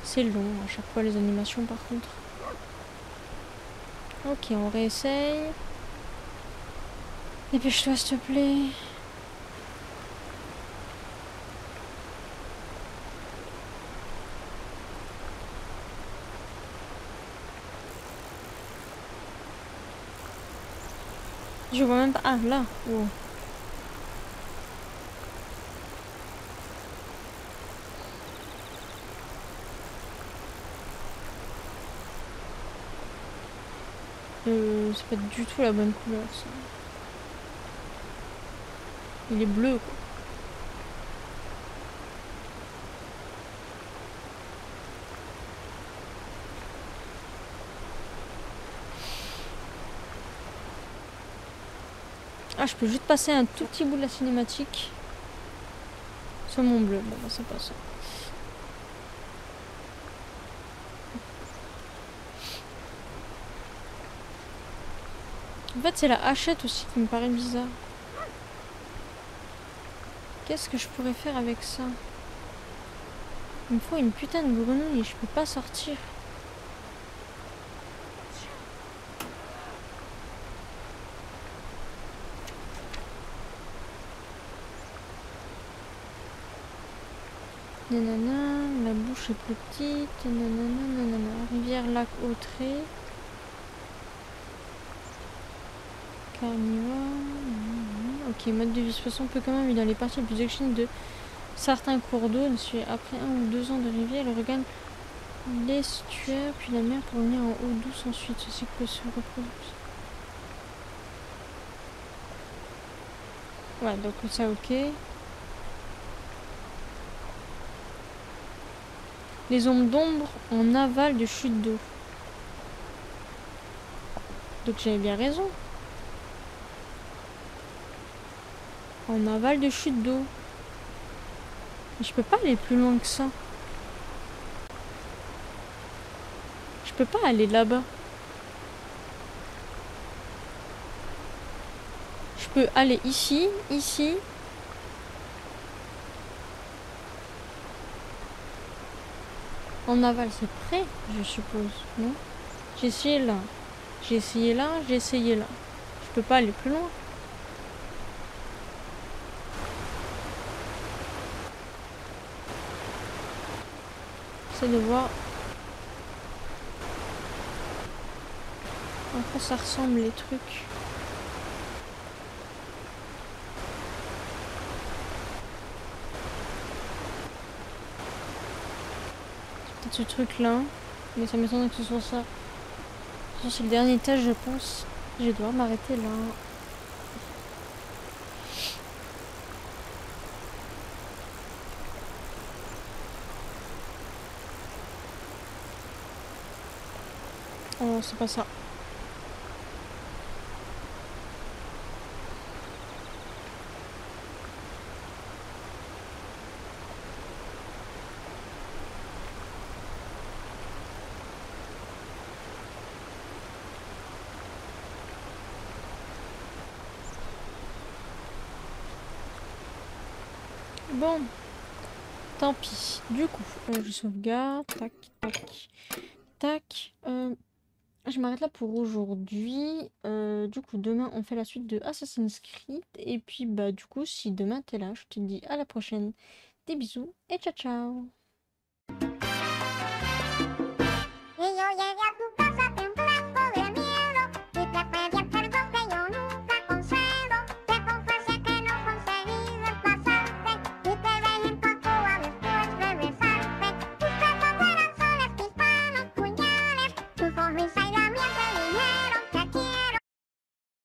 Speaker 1: C'est long à chaque fois les animations par contre. Ok, on réessaye. Dépêche-toi s'il te plaît. Je vois même pas... Ah, là. Wow. C'est pas du tout la bonne couleur, ça. Il est bleu, quoi. Ah, je peux juste passer un tout petit bout de la cinématique. Saumon bleu. Bon, bah, c'est pas ça. En fait, c'est la hachette aussi qui me paraît bizarre. Qu'est-ce que je pourrais faire avec ça? Il me faut une putain de grenouille et je peux pas sortir. Nanana, la bouche est plus petite. Nanana, nanana. Rivière, lac, Autré. Ok, mode de vie. De toute façon, on peut quand même, il a les parties les plus extrêmes de certains cours d'eau. Après 1 ou 2 ans de rivière, il regagne l'estuaire, puis la mer pour revenir en eau douce ensuite. Ce cycle se reproduit. Ouais, donc ça, ok. Les ombres d'ombre en aval de chute d'eau. Donc j'avais bien raison. En aval de chute d'eau. Je peux pas aller plus loin que ça. Je peux pas aller là-bas. Je peux aller ici, ici. En aval, c'est prêt, je suppose, non? J'ai essayé là. J'ai essayé là, j'ai essayé là. Je peux pas aller plus loin. J'essaie de voir à quoi ça ressemble les trucs. C'est peut-être ce truc là, mais ça m'étonnerait que ce soit ça. C'est le dernier étage, je pense. Je vais devoir m'arrêter là. Oh, c'est pas ça. Bon, tant pis. Du coup, je sauvegarde. Tac, tac, tac. Je m'arrête là pour aujourd'hui. Du coup, demain, on fait la suite de Assassin's Creed. Et puis, bah, du coup, si demain t'es là, je te dis à la prochaine. Des bisous et ciao, ciao.